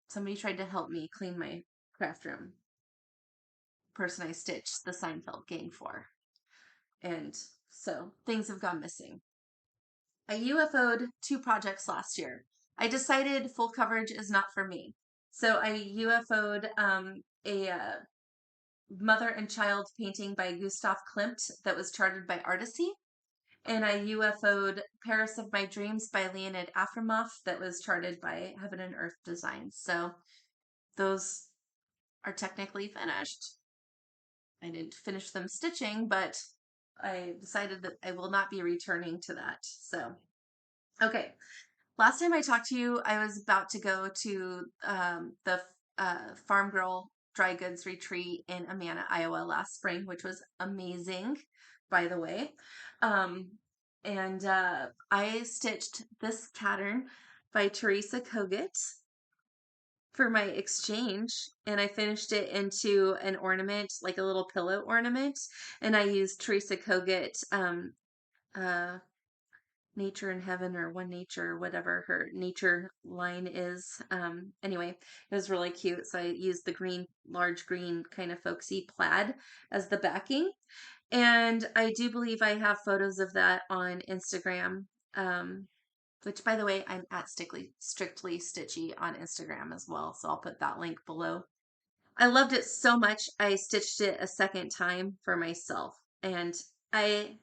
Somebody tried to help me clean my craft room. Person I stitched the Seinfeld gang for. And so things have gone missing. I UFO'd 2 projects last year. I decided full coverage is not for me. So I UFO'd a mother and child painting by Gustav Klimt that was charted by Artisy. And I UFO'd Paris of My Dreams by Leonid Afremov that was charted by Heaven and Earth Designs. So those are technically finished. I didn't finish them stitching, but I decided that I will not be returning to that. So, okay. Last time I talked to you, I was about to go to the Farm Girl Dry Goods Retreat in Amana, Iowa last spring, which was amazing, by the way. And I stitched this pattern by Teresa Kogut for my exchange, and I finished it into an ornament, like a little pillow ornament, and I used Teresa Kogut uh, Nature in Heaven or One Nature, or whatever her nature line is. Anyway, it was really cute. So I used the green, large green kind of folksy plaid as the backing. And I do believe I have photos of that on Instagram. Which by the way, I'm at Strictly Stitchy on Instagram as well. So I'll put that link below. I loved it so much. I stitched it a second time for myself, and I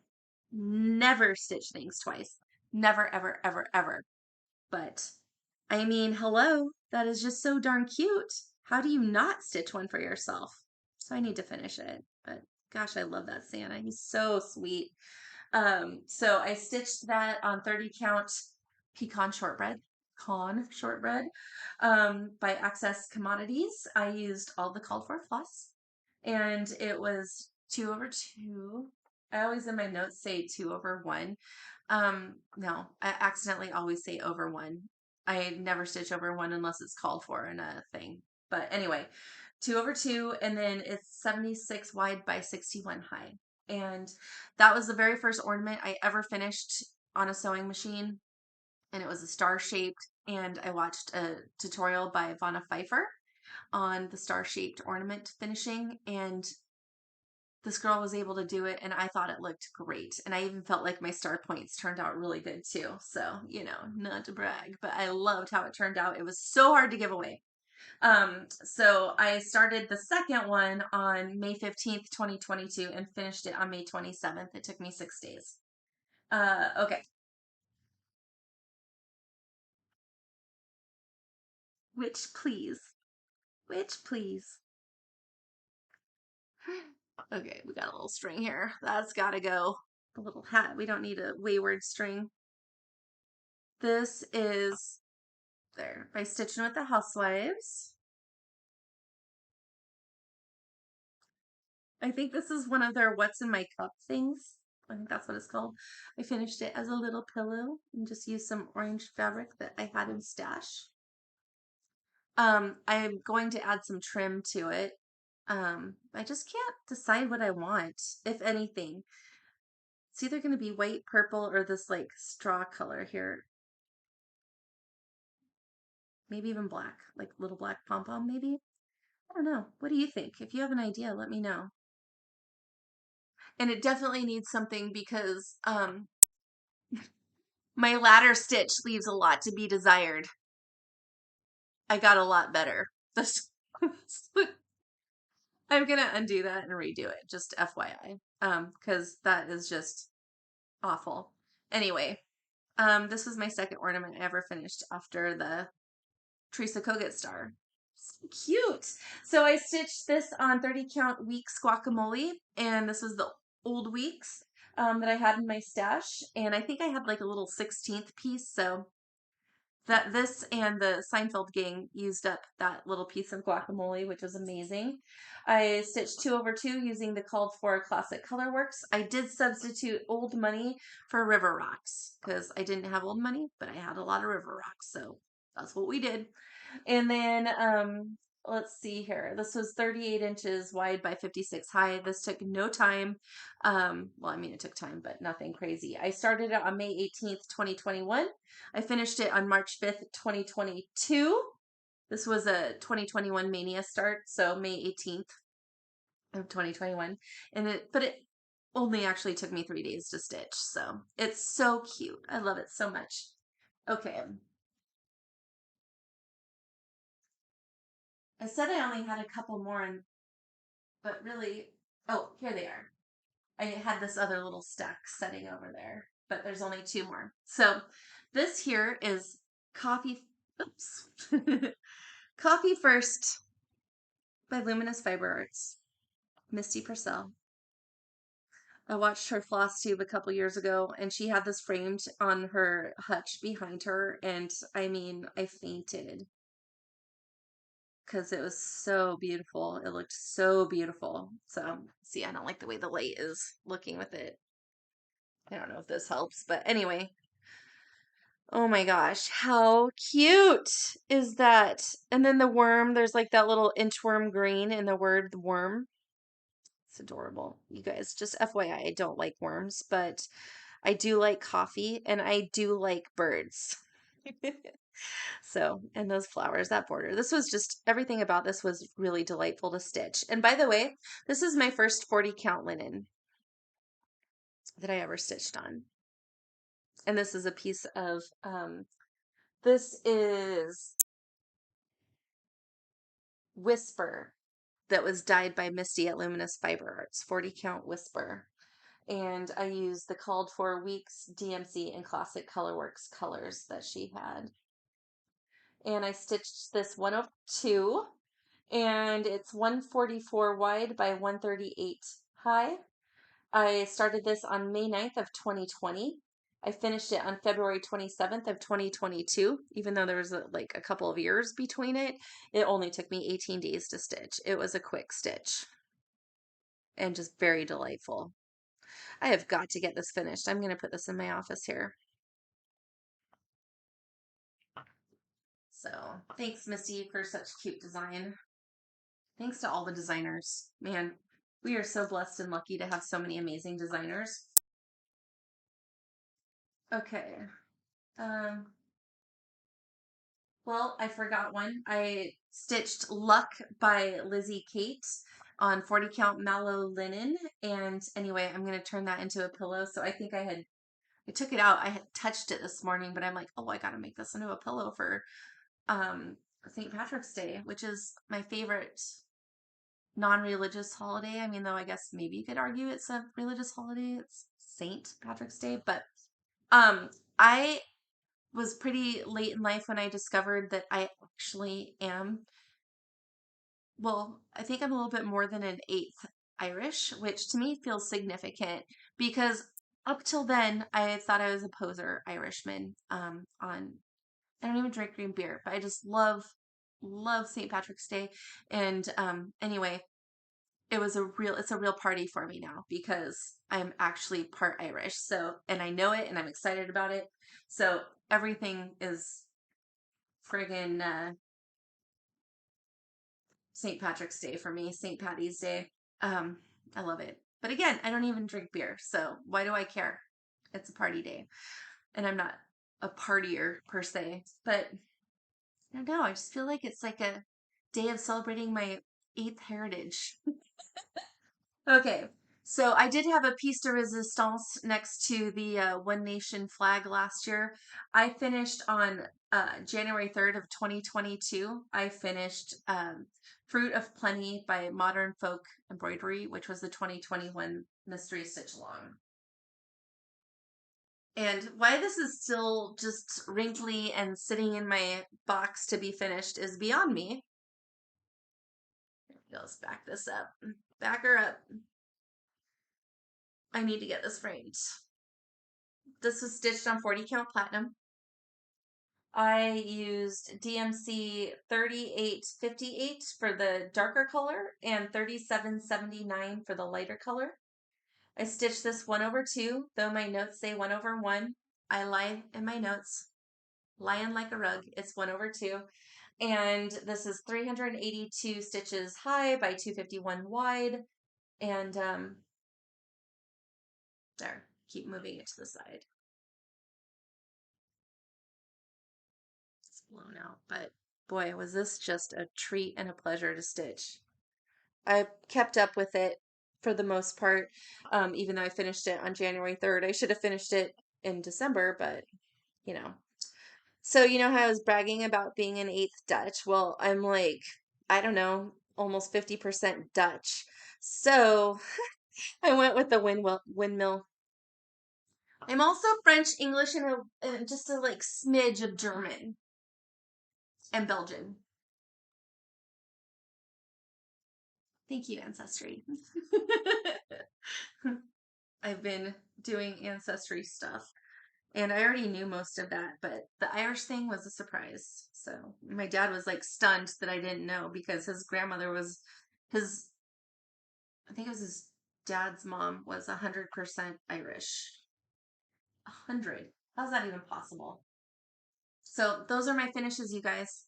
never stitch things twice. Never, ever, ever, ever. But I mean, hello, that is just so darn cute. How do you not stitch one for yourself? So I need to finish it. But gosh, I love that Santa. He's so sweet. So I stitched that on 30 count pecan shortbread, by Access Commodities. I used all the called for floss, and it was 2/2. I always in my notes say 2/1. No, I accidentally always say over one. I never stitch over one unless it's called for in a thing. But anyway, 2/2, and then it's 76 wide by 61 high. And that was the very first ornament I ever finished on a sewing machine. And it was a star shaped. And I watched a tutorial by Vanna Pfeiffer on the star shaped ornament finishing. And this girl was able to do it, and I thought it looked great. And I even felt like my star points turned out really good too. So, not to brag, but I loved how it turned out. It was so hard to give away. So I started the second one on May 15th, 2022, and finished it on May 27th. It took me 6 days. Okay. Which, please? Which, please? Okay, we got a little string here. That's gotta go. A little hat. We don't need a wayward string. This is there by Stitching with the Housewives. I think this is one of their What's in My Cup things. I think that's what it's called. I finished it as a little pillow and just used some orange fabric that I had in stash. I'm going to add some trim to it. I just can't decide what I want, if anything. It's either going to be white, purple, or this like straw color here. Maybe even black, like little black pom-pom maybe. I don't know. What do you think? If you have an idea, let me know. And it definitely needs something because my ladder stitch leaves a lot to be desired. I got a lot better. This I'm gonna undo that and redo it, just FYI. Because that is just awful. Anyway, this was my second ornament I ever finished after the Teresa Kogut star. So cute. So I stitched this on 30 count weeks guacamole, and this was the old weeks that I had in my stash. And I think I had like a little 16th piece, so that this and the Seinfeld gang used up that little piece of guacamole, which was amazing. I stitched 2/2 using the called for Classic Colorworks. I did substitute old money for river rocks because I didn't have old money, but I had a lot of river rocks, so that's what we did. And then let's see here. This was 38 inches wide by 56 high. This took no time. Well, I mean, it took time, but nothing crazy. I started it on May 18th, 2021. I finished it on March 5th, 2022. This was a 2021 Mania start, so May 18th of 2021. But it only actually took me 3 days to stitch, so it's so cute. I love it so much. Okay. I said I only had a couple more, but really, oh, here they are. I had this other little stack setting over there, but there's only two more. So this here is Coffee, oops, Coffee First by Luminous Fiber Arts, Misty Purcell. I watched her Flosstube a couple years ago, and she had this framed on her hutch behind her, and I mean, I fainted because it was so beautiful. It looked so beautiful. So, see, I don't like the way the light is looking with it. I don't know if this helps, but anyway. Oh my gosh, how cute is that? And then the worm, there's like that little inchworm green in the word worm. It's adorable. You guys, just FYI, I don't like worms, but I do like coffee and I do like birds. So, and those flowers, that border. This was just, everything about this was really delightful to stitch. And by the way, this is my first 40 count linen that I ever stitched on. And this is a piece of, this is Whisper that was dyed by Misty at Luminous Fiber Arts, 40 count Whisper. And I used the called for Weeks DMC and Classic Colorworks colors that she had. And I stitched this 102, and it's 144 wide by 138 high. I started this on May 9th of 2020. I finished it on February 27th of 2022. Even though there was like a couple of years between it, it only took me 18 days to stitch. It was a quick stitch. and just very delightful. I have got to get this finished. I'm going to put this in my office here. So thanks, Misty, for such cute design. Thanks to all the designers. Man, we are so blessed and lucky to have so many amazing designers. Okay. Um, well, I forgot one. I stitched Luck by Lizzie Kate on 40 count mallow linen. And anyway, I'm going to turn that into a pillow. So I think I took it out. I had touched it this morning, but I'm like, oh, I got to make this into a pillow for um, St. Patrick's Day, which is my favorite non-religious holiday. I mean, though I guess maybe you could argue it's a religious holiday. It's St. Patrick's Day, but um, I was pretty late in life when I discovered that I actually am, well, I think I'm a little bit more than an eighth Irish, which to me feels significant because up till then I thought I was a poser Irishman. On I don't even drink green beer, but I just love St. Patrick's Day. And anyway, it's a real party for me now because I'm actually part Irish. So, and I know it and I'm excited about it. So everything is friggin' St. Patrick's Day for me, St. Patty's Day. Um, I love it. But again, I don't even drink beer, so why do I care? It's a party day, and I'm not a partier per se. But I don't know. I just feel like it's like a day of celebrating my eighth heritage. Okay, so I did have a piece de resistance next to the One Nation flag last year. I finished on January 3rd of 2022. I finished Fruit of Plenty by Modern Folk Embroidery, which was the 2021 Mystery Stitch Along. And why this is still just wrinkly and sitting in my box to be finished is beyond me. Let's back this up. Back her up. I need to get this framed. This was stitched on 40 count platinum. I used DMC 3858 for the darker color and 3779 for the lighter color. I stitched this 1/2, though my notes say 1/1. I lie in my notes, lying like a rug. It's 1/2. And this is 382 stitches high by 251 wide. And there, keep moving it to the side. Blown out, but boy, was this just a treat and a pleasure to stitch. I kept up with it for the most part, even though I finished it on January 3rd. I should have finished it in December, but you know. So, you know how I was bragging about being an eighth Dutch? Well, I'm like, I don't know, almost 50% Dutch. So I went with the windmill. I'm also French, English, and just a like smidge of German and Belgian. Thank you, Ancestry. I've been doing Ancestry stuff, and I already knew most of that, but the Irish thing was a surprise. So my dad was like stunned that I didn't know because his grandmother was his, I think it was his dad's mom was 100% Irish. 100. How's that even possible? So those are my finishes, you guys.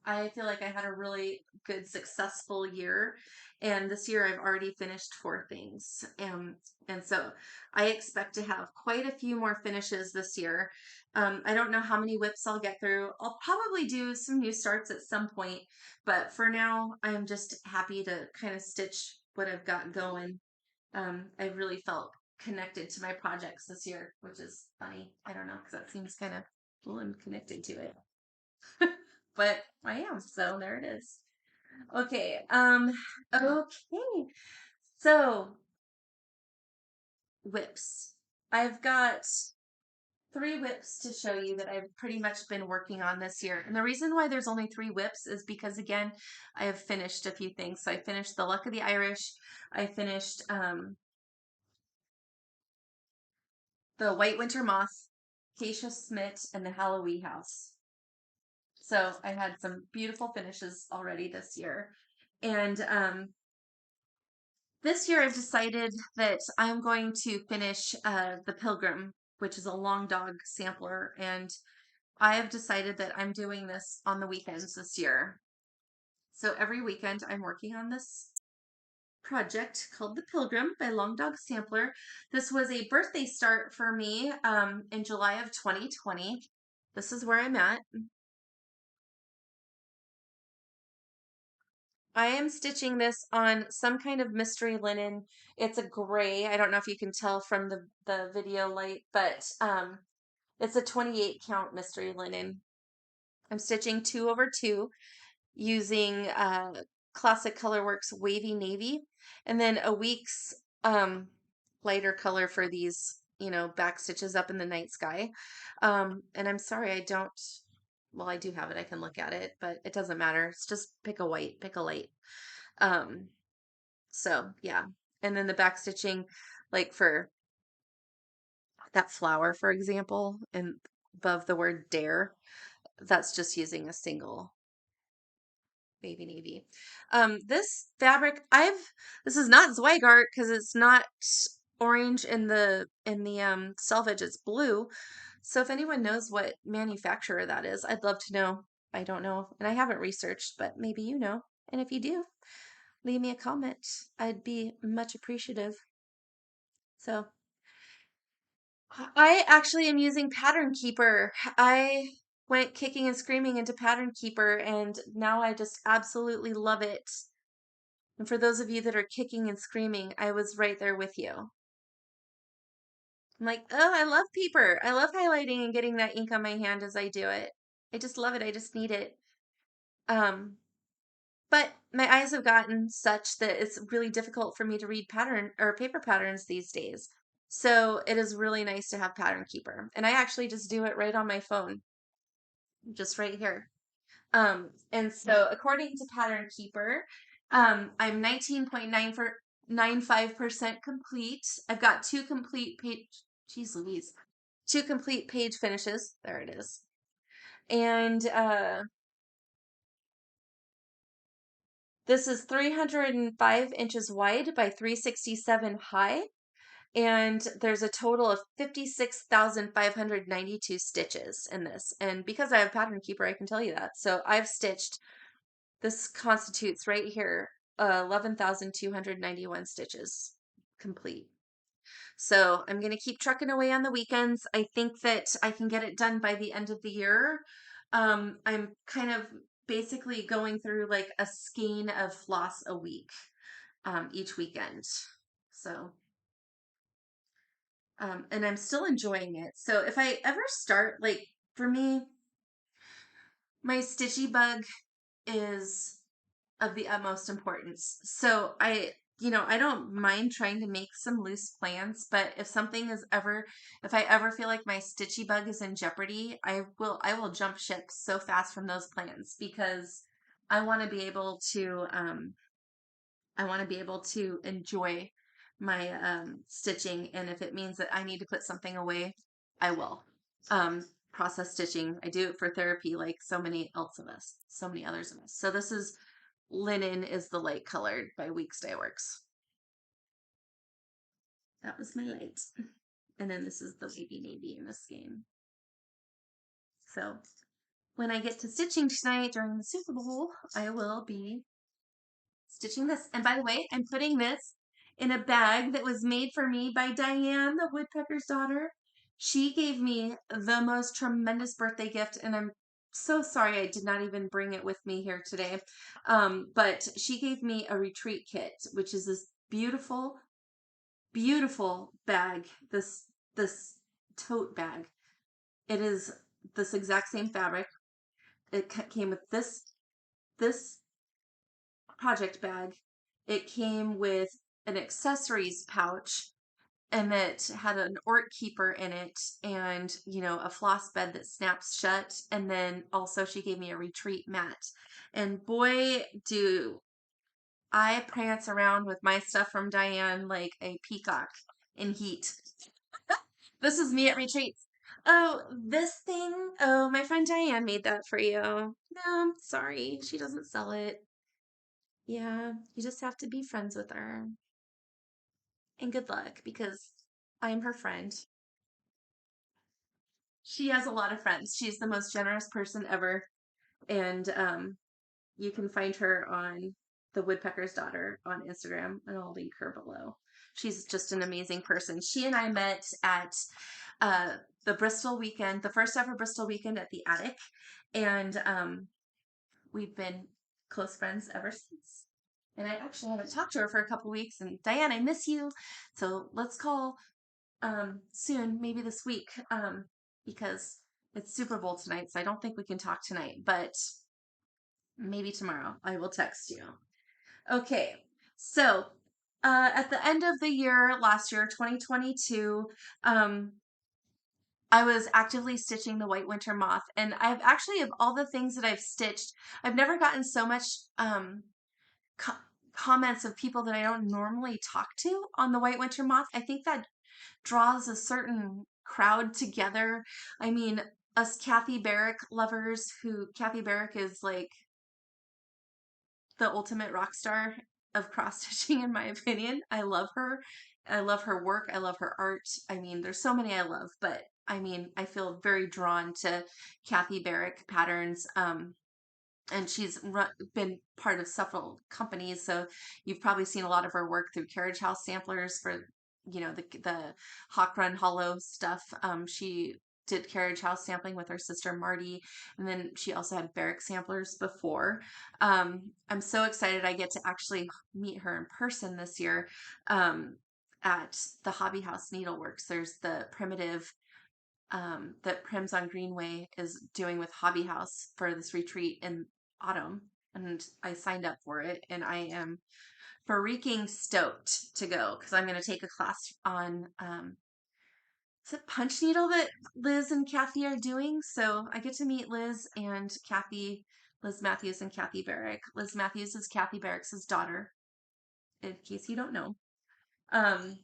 I feel like I had a really good, successful year. And this year I've already finished 4 things. And so I expect to have quite a few more finishes this year. I don't know how many whips I'll get through. I'll probably do some new starts at some point. But for now, I'm just happy to kind of stitch what I've got going. I really felt connected to my projects this year, which is funny. I don't know, because that seems kind of well, I'm connected to it. But I am, so there it is. Okay, okay. So whips. I've got 3 whips to show you that I've pretty much been working on this year. And the reason why there's only 3 whips is because again, I have finished a few things. So I finished the Luck of the Irish. I finished the White Winter Moth, Keisha Smith, and the Halloween House. So I had some beautiful finishes already this year. And This year I've decided that I'm going to finish the Pilgrim, which is a long dog sampler, and I have decided that I'm doing this on the weekends this year. So every weekend I'm working on this project called The Pilgrim by Long Dog Sampler. This was a birthday start for me in July of 2020. This is where I'm at. I am stitching this on some kind of mystery linen. It's a gray. I don't know if you can tell from the video light, but it's a 28 count mystery linen. I'm stitching 2/2 using Classic Colorworks Wavy Navy, and then a week's um, lighter color for these, back stitches up in the night sky. And I'm sorry, I don't, well, I do have it. I can look at it, but it doesn't matter. It's just pick a white, pick a light. Um, so yeah. And then the back stitching, like for that flower, for example, and above the word dare, that's just using a single baby navy. This fabric, this is not Zweigart because it's not orange in the selvage, it's blue. So if anyone knows what manufacturer that is, I'd love to know. I don't know, and I haven't researched, but maybe you know. And if you do, leave me a comment. I'd be much appreciative. So I actually am using Pattern Keeper. I went kicking and screaming into Pattern Keeper, and now I just absolutely love it. And for those of you that are kicking and screaming, I was right there with you. I'm like, oh, I love paper. I love highlighting and getting that ink on my hand as I do it. I just love it. I just need it. Um, but my eyes have gotten such that it's really difficult for me to read pattern or paper patterns these days. So it is really nice to have Pattern Keeper. And I actually just do it right on my phone, just right here. And so according to Pattern Keeper, I'm 19.95% complete. I've got two complete page, geez Louise, two complete page finishes. There it is. And this is 305 inches wide by 367 high. And there's a total of 56,592 stitches in this. And because I have Pattern Keeper, I can tell you that. So I've stitched, this constitutes right here 11,291 stitches complete. So I'm going to keep trucking away on the weekends. I think that I can get it done by the end of the year. I'm kind of basically going through like a skein of floss a week each weekend. So, and I'm still enjoying it. So if I ever start, like for me, my stitchy bug is of the utmost importance. So I don't mind trying to make some loose plans, but if I ever feel like my stitchy bug is in jeopardy, I will jump ship so fast from those plans because I want to be able to, I want to be able to enjoy my stitching. And if it means that I need to put something away, I will. Process stitching. I do it for therapy like so many others of us. So this is Linen is the light colored by Weeks Dye Works. That was my light. And then this is the baby navy in this game. So when I get to stitching tonight during the Super Bowl, I will be stitching this. And by the way, I'm putting this in a bag that was made for me by Diane, the woodpecker's daughter. She gave me the most tremendous birthday gift, and I'm so sorry I did not even bring it with me here today. But she gave me a retreat kit, which is this beautiful, beautiful bag. This tote bag. It is this exact same fabric. It came with this project bag. It came with an accessories pouch, and it had an Orc keeper in it, and a floss bed that snaps shut. And then also she gave me a retreat mat. And boy, do I prance around with my stuff from Diane like a peacock in heat. This is me at retreats. Oh, this thing. Oh, my friend Diane made that for you. No, I'm sorry. She doesn't sell it. Yeah, you just have to be friends with her. and good luck because I am her friend. She has a lot of friends. She's the most generous person ever. And you can find her on the Woodpecker's Daughter on Instagram, and I'll link her below. She's just an amazing person. She and I met at uh, the Bristol weekend, the first ever Bristol weekend at the Attic, and we've been close friends ever since. And I actually haven't talked to her for a couple weeks. And Diane, I miss you. So let's call soon, maybe this week, because it's Super Bowl tonight. So I don't think we can talk tonight, but maybe tomorrow I will text you. Okay, so at the end of the year last year, 2022, um, I was actively stitching the White Winter Moth, and I've actually, of all the things that I've stitched, I've never gotten so much co- comments of people that I don't normally talk to on the White Winter Moth. I think that draws a certain crowd together. I mean, us Kathy Barrick lovers, who Kathy Barrick is like the ultimate rock star of cross stitching, in my opinion. I love her. I love her work. I love her art. I mean, there's so many I love, but I mean, I feel very drawn to Kathy Barrick patterns. And she's been part of several companies, so you've probably seen a lot of her work through Carriage House samplers for, the Hawk Run Hollow stuff. She did Carriage House sampling with her sister Marty, and then she also had Barrick samplers before. I'm so excited I get to actually meet her in person this year at the Hobby House Needleworks. There's the primitive that Prims on Greenway is doing with Hobby House for this retreat in autumn. And I signed up for it, and I am freaking stoked to go because I'm going to take a class on is it punch needle that Liz and Kathy are doing. So I get to meet Liz and Kathy, Liz Matthews and Kathy Barrick. Liz Matthews is Kathy Barrick's daughter, in case you don't know. Um,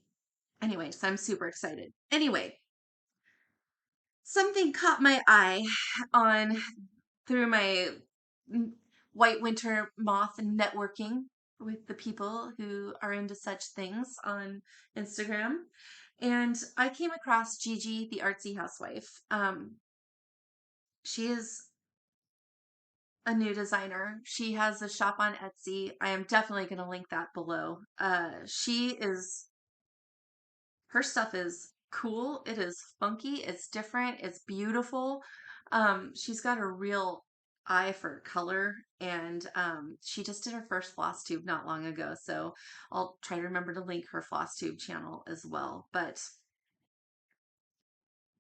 anyway, so I'm super excited. Anyway, something caught my eye on through my White Winter Moth networking with the people who are into such things on Instagram. And I came across Gigi, the artsy housewife. She is a new designer. She has a shop on Etsy. I am definitely going to link that below. Her stuff is cool. It is funky. It's different. It's beautiful. She's got a real eye for color, and she just did her first Flosstube not long ago. So I'll try to remember to link her Flosstube channel as well. But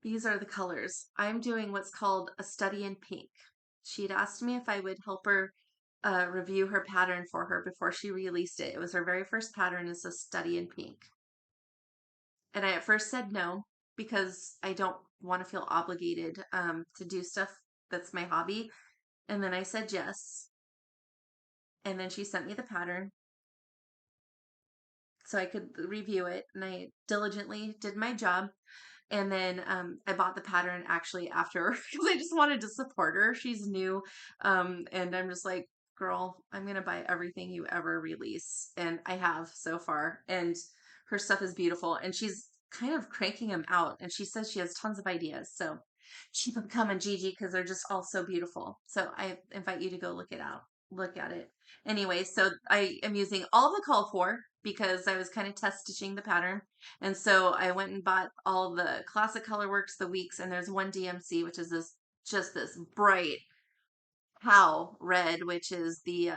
these are the colors. I'm doing what's called a study in pink. She'd asked me if I would help her review her pattern for her before she released it. It was her very first pattern, is a study in pink. And I at first said no because I don't want to feel obligated to do stuff that's my hobby. And then I said yes. And then she sent me the pattern so I could review it. And I diligently did my job. And then I bought the pattern actually after because I just wanted to support her. She's new. And I'm just like, girl, I'm going to buy everything you ever release. And I have so far. And her stuff is beautiful. And she's kind of cranking them out. And she says she has tons of ideas. So keep them coming, Gigi, because they're just all so beautiful. So I invite you to go look it out. Look at it. Anyway, so I am using all the call for because I was kind of test stitching the pattern. And so I went and bought all the classic colorworks, the weeks, and there's one DMC, which is this bright cow red, which is the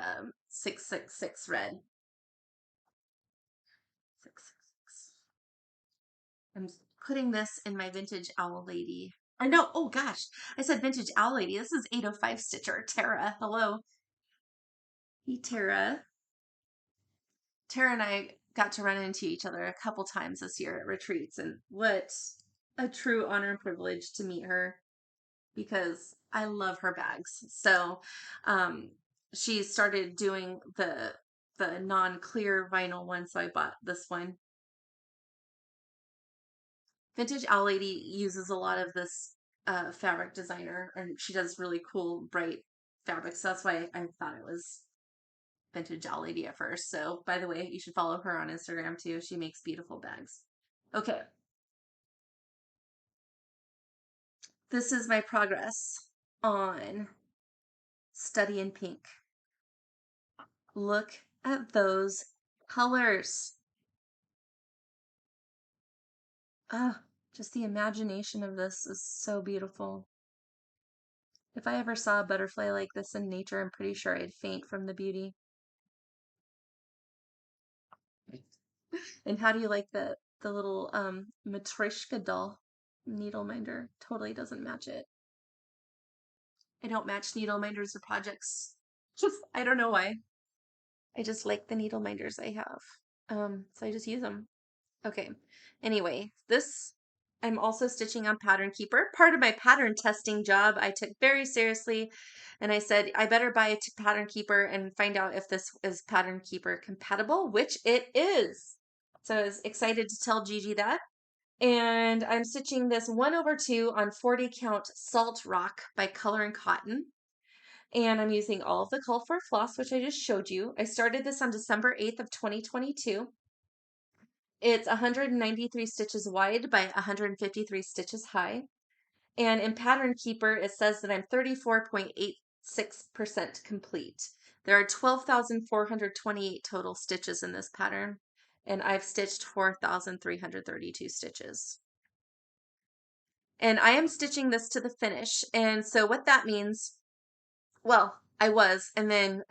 666 red. 666. I'm putting this in my vintage owl lady. Or no, oh gosh, I said vintage owl lady. This is 805 Stitcher. Tara, hello. Hey, Tara. Tara and I got to run into each other a couple times this year at retreats, and what a true honor and privilege to meet her because I love her bags. So, she started doing the non-clear vinyl one, so I bought this one. Vintage Owl Lady uses a lot of this fabric designer, and she does really cool, bright fabrics. So that's why I thought it was vintage owl lady at first. So by the way, you should follow her on Instagram too. She makes beautiful bags. Okay. This is my progress on Study in Pink. Look at those colors. Ah, just the imagination of this is so beautiful. If I ever saw a butterfly like this in nature, I'm pretty sure I'd faint from the beauty. And how do you like the little Matryoshka doll needle minder? Totally doesn't match it. I don't match needle minders or projects. Just I don't know why. I just like the needle minders I have. So I just use them. Okay. Anyway, this I'm also stitching on Pattern Keeper. Part of my pattern testing job I took very seriously, and I said I better buy a Pattern Keeper and find out if this is Pattern Keeper compatible, which it is. So I was excited to tell Gigi that. And I'm stitching this 1/2 on 40 count Salt Rock by Color and Cotton. And I'm using all of the Cull for floss, which I just showed you. I started this on December 8th of 2022. It's 193 stitches wide by 153 stitches high. And in Pattern Keeper, it says that I'm 34.86% complete. There are 12,428 total stitches in this pattern, and I've stitched 4,332 stitches. And I am stitching this to the finish. And so what that means, well, I was, and then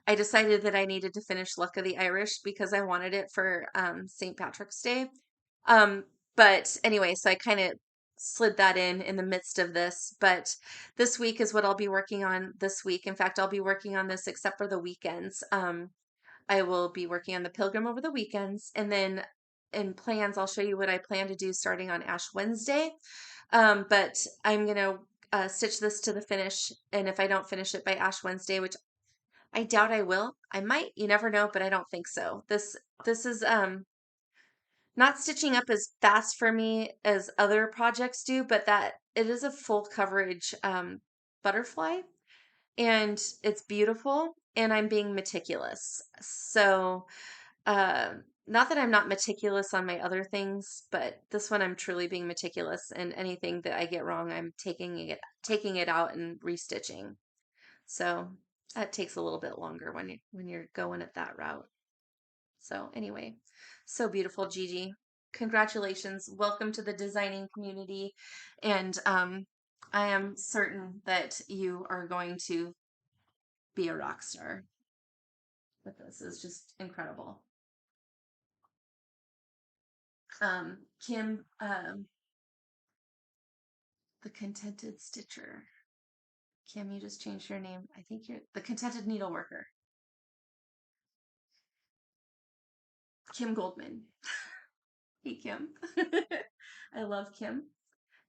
I decided that I needed to finish Luck of the Irish because I wanted it for St. Patrick's Day. But anyway, so I kind of slid that in the midst of this. But this week is what I'll be working on this week. In fact, I'll be working on this except for the weekends. I will be working on the Pilgrim over the weekends. And then in plans, I'll show you what I plan to do starting on Ash Wednesday. But I'm going to stitch this to the finish. And if I don't finish it by Ash Wednesday, which I doubt I will. I might, you never know, but I don't think so. This is not stitching up as fast for me as other projects do, but that it is a full coverage butterfly and it's beautiful and I'm being meticulous. So not that I'm not meticulous on my other things, but this one I'm truly being meticulous and anything that I get wrong, I'm taking it out and restitching. So that takes a little bit longer when you're going at that route. So anyway, so beautiful, Gigi. Congratulations. Welcome to the designing community. And I am certain that you are going to be a rock star. But this is just incredible. Kim, the Contented Stitcher. Kim, you just changed your name. I think you're the Contented Needleworker. Kim Goldman. Hey, Kim. I love Kim.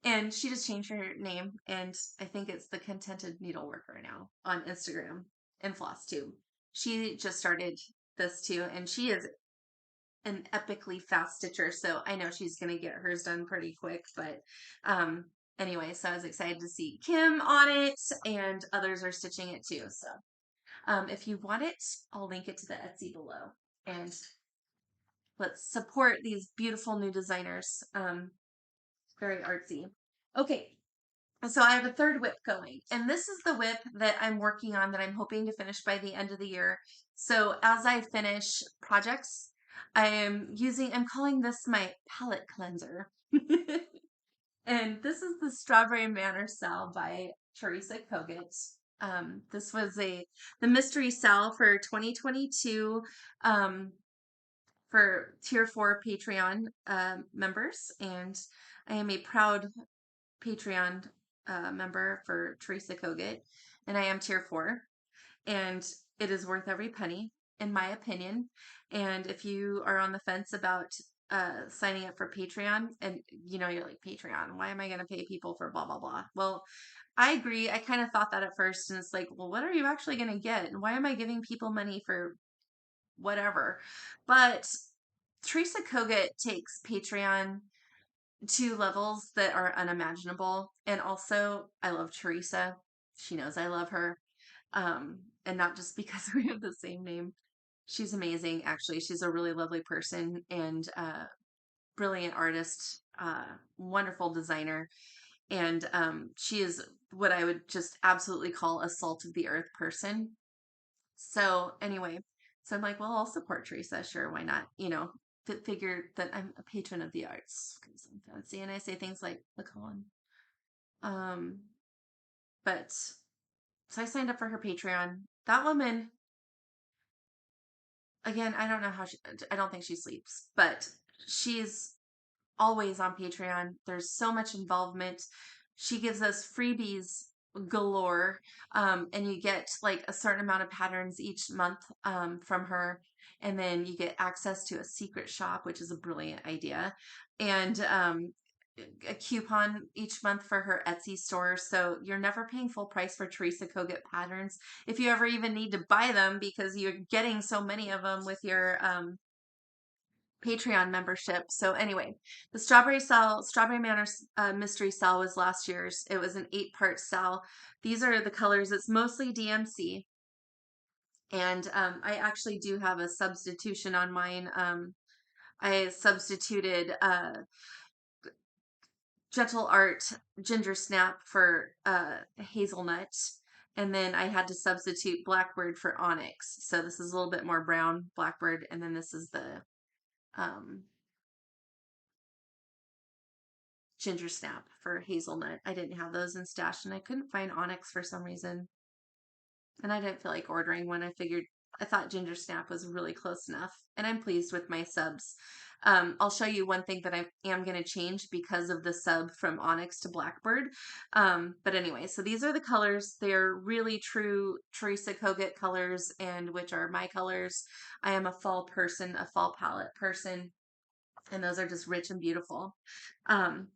And she just changed her name, and I think it's the Contented Needleworker now on Instagram and Flosstube. She just started this too, and she is an epically fast stitcher, so I know she's going to get hers done pretty quick. But anyway, so I was excited to see Kim on it, and others are stitching it too. So if you want it, I'll link it to the Etsy below. And let's support these beautiful new designers. Very artsy. Okay, so I have a third whip going, and this is the whip that I'm working on that I'm hoping to finish by the end of the year. So as I finish projects, I'm calling this my palette cleanser. And this is the Strawberry Manor Sal by Teresa Kogut. This was the mystery sal for 2022 for Tier 4 Patreon members, and I am a proud Patreon member for Teresa Kogut, and I am Tier 4, and it is worth every penny, in my opinion. And if you are on the fence about signing up for Patreon, and you're like, Patreon, why am I going to pay people for blah, blah, blah? Well, I agree. I kind of thought that at first, and it's like, well, what are you actually going to get? And why am I giving people money for whatever? But Teresa Kogut takes Patreon to levels that are unimaginable. And also, I love Teresa. She knows I love her. and not just because we have the same name. She's amazing, actually. She's a really lovely person and brilliant artist, wonderful designer. And she is what I would just absolutely call a salt of the earth person. So anyway, so I'm like, well, I'll support Teresa. Sure, why not? Figure that I'm a patron of the arts because I'm fancy, and I say things like the con. Um, but so I signed up for her Patreon. That woman, again, I don't know how she. I don't think she sleeps, but she's always on Patreon. There's so much involvement. She gives us freebies galore. And you get like a certain amount of patterns each month from her. And then you get access to a secret shop, which is a brilliant idea. And a coupon each month for her Etsy store. So you're never paying full price for Teresa Kogut patterns. If you ever even need to buy them because you're getting so many of them with your Patreon membership. So anyway, the Strawberry Manor mystery cell was last year's. It was an 8-part cell. These are the colors. It's mostly DMC. And I actually do have a substitution on mine. I substituted Gentle Art Ginger Snap for Hazelnut. And then I had to substitute Blackbird for Onyx. So this is a little bit more brown Blackbird. And then this is the um, Ginger Snap for Hazelnut. I didn't have those in stash, and I couldn't find Onyx for some reason. And I didn't feel like ordering one. I thought Ginger Snap was really close enough, and I'm pleased with my subs. I'll show you one thing that I am going to change because of the sub from Onyx to Blackbird. But anyway, so these are the colors. They're really true Teresa Kogut colors, and which are my colors. I am a fall person, a fall palette person, and those are just rich and beautiful.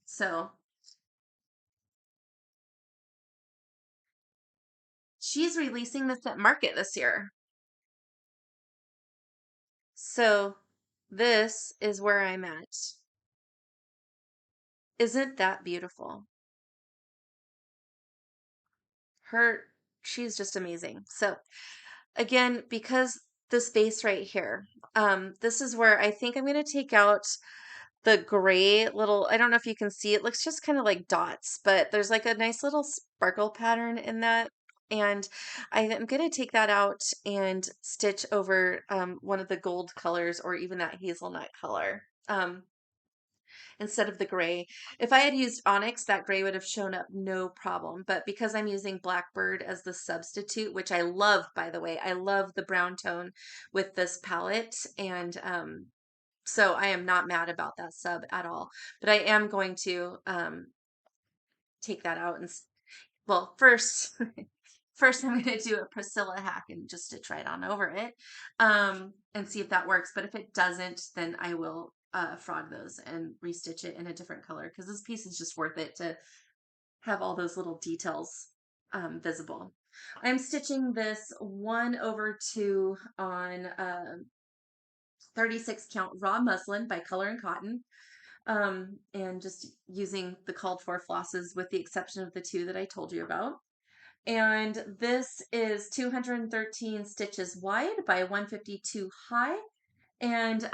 So she's releasing this at market this year. So this is where I'm at. Isn't that beautiful? Her, she's just amazing. So again, because this space right here, this is where I think I'm going to take out the gray little, I don't know if you can see, it looks just kind of like dots, but there's like a nice little sparkle pattern in that. And I'm going to take that out and stitch over one of the gold colors or even that hazelnut color instead of the gray. If I had used Onyx, that gray would have shown up no problem. But because I'm using Blackbird as the substitute, which I love, by the way, I love the brown tone with this palette. And so I am not mad about that sub at all, but I am going to take that out and well, first, first I'm going to do a Priscilla hack and just stitch right on over it and see if that works. But if it doesn't, then I will frog those and restitch it in a different color because this piece is just worth it to have all those little details visible. I'm stitching this 1/2 on 36 count raw muslin by Color and Cotton, and just using the called for flosses with the exception of the 2 that I told you about. And this is 213 stitches wide by 152 high. And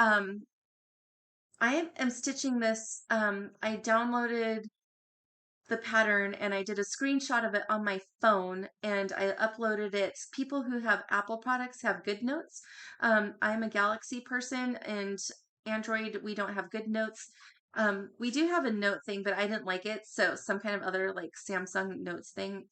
I am stitching this. I downloaded the pattern and I did a screenshot of it on my phone and I uploaded it. People who have Apple products have GoodNotes. I'm a Galaxy person and Android, we don't have GoodNotes. We do have a note thing, but I didn't like it. So some kind of other like Samsung Notes thing.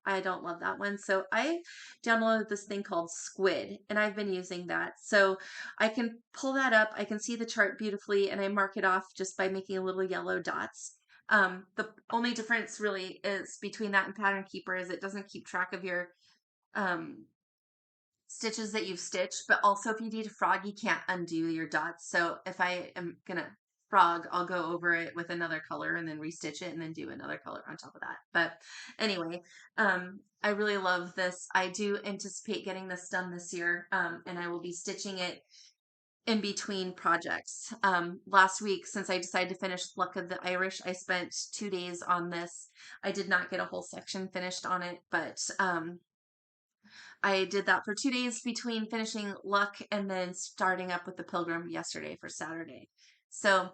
I don't love that one. So I downloaded this thing called Squid and I've been using that. So I can pull that up. I can see the chart beautifully and I mark it off just by making little yellow dots. The only difference really is between that and Pattern Keeper is it doesn't keep track of your um, stitches that you've stitched, but also if you need to frog, you can't undo your dots. So if I am gonna frog, I'll go over it with another color and then restitch it and then do another color on top of that. But anyway, I really love this. I do anticipate getting this done this year, and I will be stitching it in between projects. Last week, since I decided to finish Luck of the Irish, I spent 2 days on this. I did not get a whole section finished on it, but I did that for 2 days between finishing Luck and then starting up with the Pilgrim yesterday for Saturday. So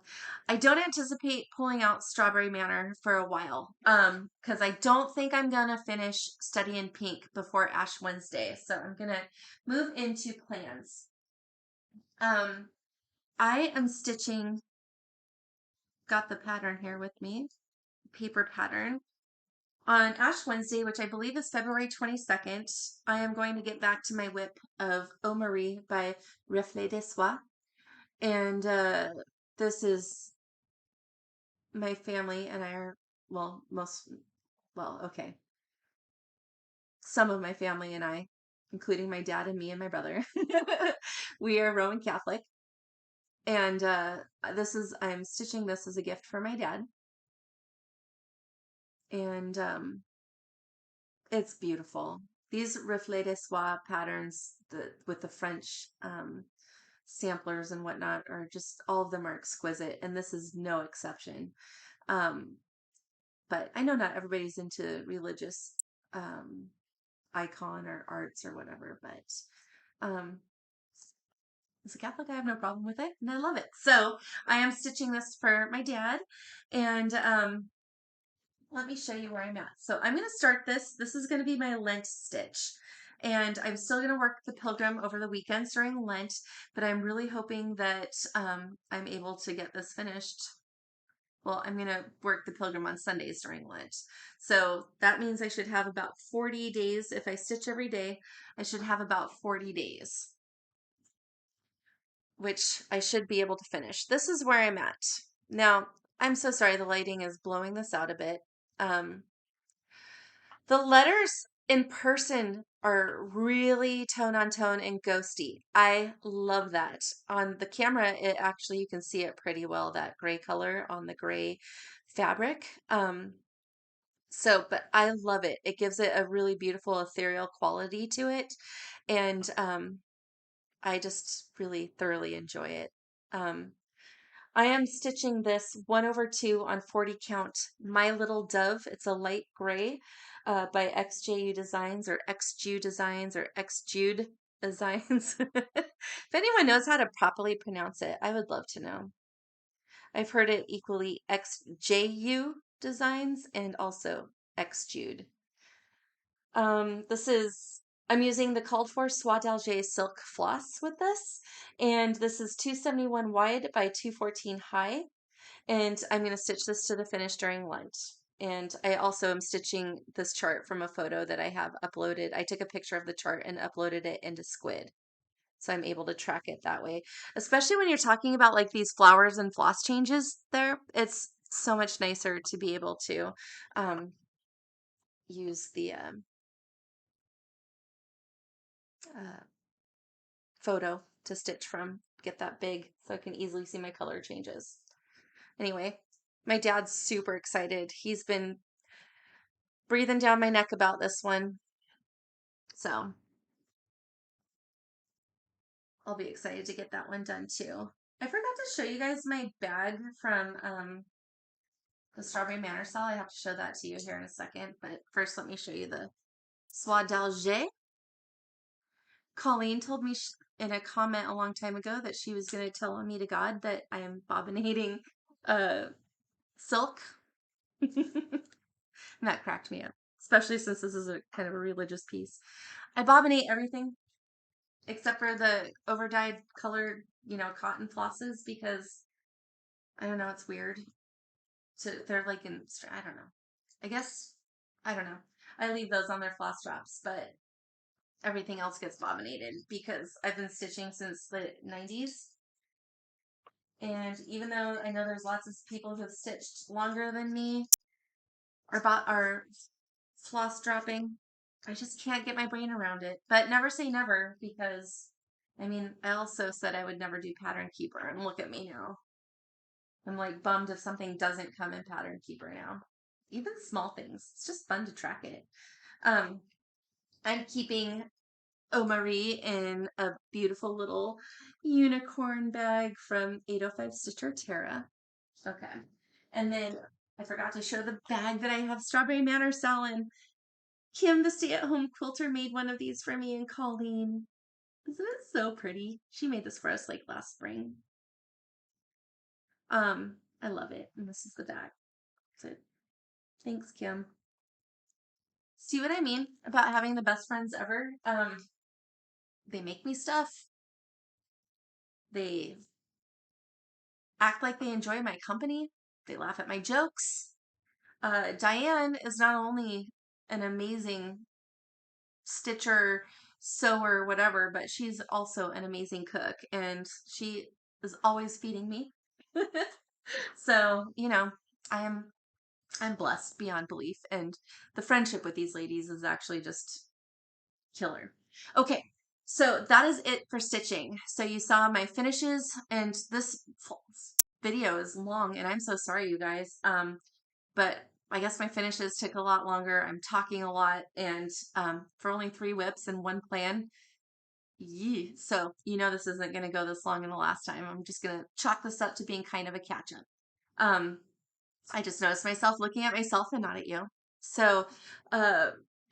I don't anticipate pulling out Strawberry Manor for a while, because I don't think I'm gonna finish Study in Pink before Ash Wednesday. So I'm gonna move into plans. Um, I am stitching, got the pattern here with me, paper pattern. On Ash Wednesday, which I believe is February 22nd, I am going to get back to my whip of Eau Marie by Reflet des Soies. And this is my family and I are, well, okay. Some of my family and I, including my dad and me and my brother, we are Roman Catholic. And I'm stitching this as a gift for my dad. And it's beautiful. These Reflet des Soies patterns with the French samplers and whatnot are just, all of them are exquisite, and this is no exception. But I know not everybody's into religious icon or arts or whatever, but as a Catholic, I have no problem with it, and I love it. So I am stitching this for my dad, and let me show you where I'm at. So I'm going to start this. This is going to be my Lent stitch. And I'm still going to work the Pilgrim over the weekends during Lent, but I'm really hoping that I'm able to get this finished. Well, I'm going to work the Pilgrim on Sundays during Lent. So that means I should have about 40 days. If I stitch every day, I should have about 40 days, which I should be able to finish. This is where I'm at. Now, I'm so sorry the lighting is blowing this out a bit. The letters in person are really tone on tone and ghosty. I love that. On the camera, it actually, you can see it pretty well, that gray color on the gray fabric. But I love it. It gives it a really beautiful ethereal quality to it. And I just really thoroughly enjoy it. I am stitching this 1/2 on 40 count My Little Dove. It's a light gray by XJU Designs or XJU Designs or XJude Designs. If anyone knows how to properly pronounce it, I would love to know. I've heard it equally XJU Designs and also XJude. I'm using the called for Soie d'Alger silk floss with this, and this is 271 wide by 214 high, and I'm going to stitch this to the finish during Lent. And I also am stitching this chart from a photo that I have uploaded. I took a picture of the chart and uploaded it into Squid, so I'm able to track it that way. Especially when you're talking about like these flowers and floss changes there, it's so much nicer to be able to use the uh, photo to stitch from, get that big so I can easily see my color changes. Anyway, my dad's super excited. He's been breathing down my neck about this one. So I'll be excited to get that one done too. I forgot to show you guys my bag from the Strawberry Manor sale. I have to show that to you here in a second. But first, let me show you the Soie d'Alger. Colleen told me in a comment a long time ago that she was going to tell me to God that I am bobbinating silk. And that cracked me up, especially since this is a kind of a religious piece. I bobbinate everything except for the overdyed colored, cotton flosses because I don't know, it's weird. They're like I don't know. I guess, I don't know. I leave those on their floss drops, but everything else gets bobbinated because I've been stitching since the 90s. And even though I know there's lots of people who have stitched longer than me or are floss dropping, I just can't get my brain around it. But never say never because, I mean, I also said I would never do Pattern Keeper, and look at me now. I'm like bummed if something doesn't come in Pattern Keeper now. Even small things. It's just fun to track it. I'm keeping Eau Marie in a beautiful little unicorn bag from 805 Stitcher Terra. Okay. And then I forgot to show the bag that I have Strawberry Manor Salad. Kim, the stay-at-home quilter, made one of these for me, and Colleen. Isn't it so pretty? She made this for us like last spring. I love it. And this is the back. So thanks, Kim. See what I mean about having the best friends ever? They make me stuff. They act like they enjoy my company. They laugh at my jokes. Diane is not only an amazing stitcher, sewer, whatever, but she's also an amazing cook, and she is always feeding me. So, I am I'm blessed beyond belief, and the friendship with these ladies is actually just killer. Okay, so that is it for stitching. So you saw my finishes, and this video is long, and I'm so sorry, you guys. But I guess my finishes took a lot longer. I'm talking a lot, and for only 3 whips and 1 plan. Yee. So this isn't going to go this long in the last time. I'm just going to chalk this up to being kind of a catch up. I just noticed myself looking at myself and not at you. So,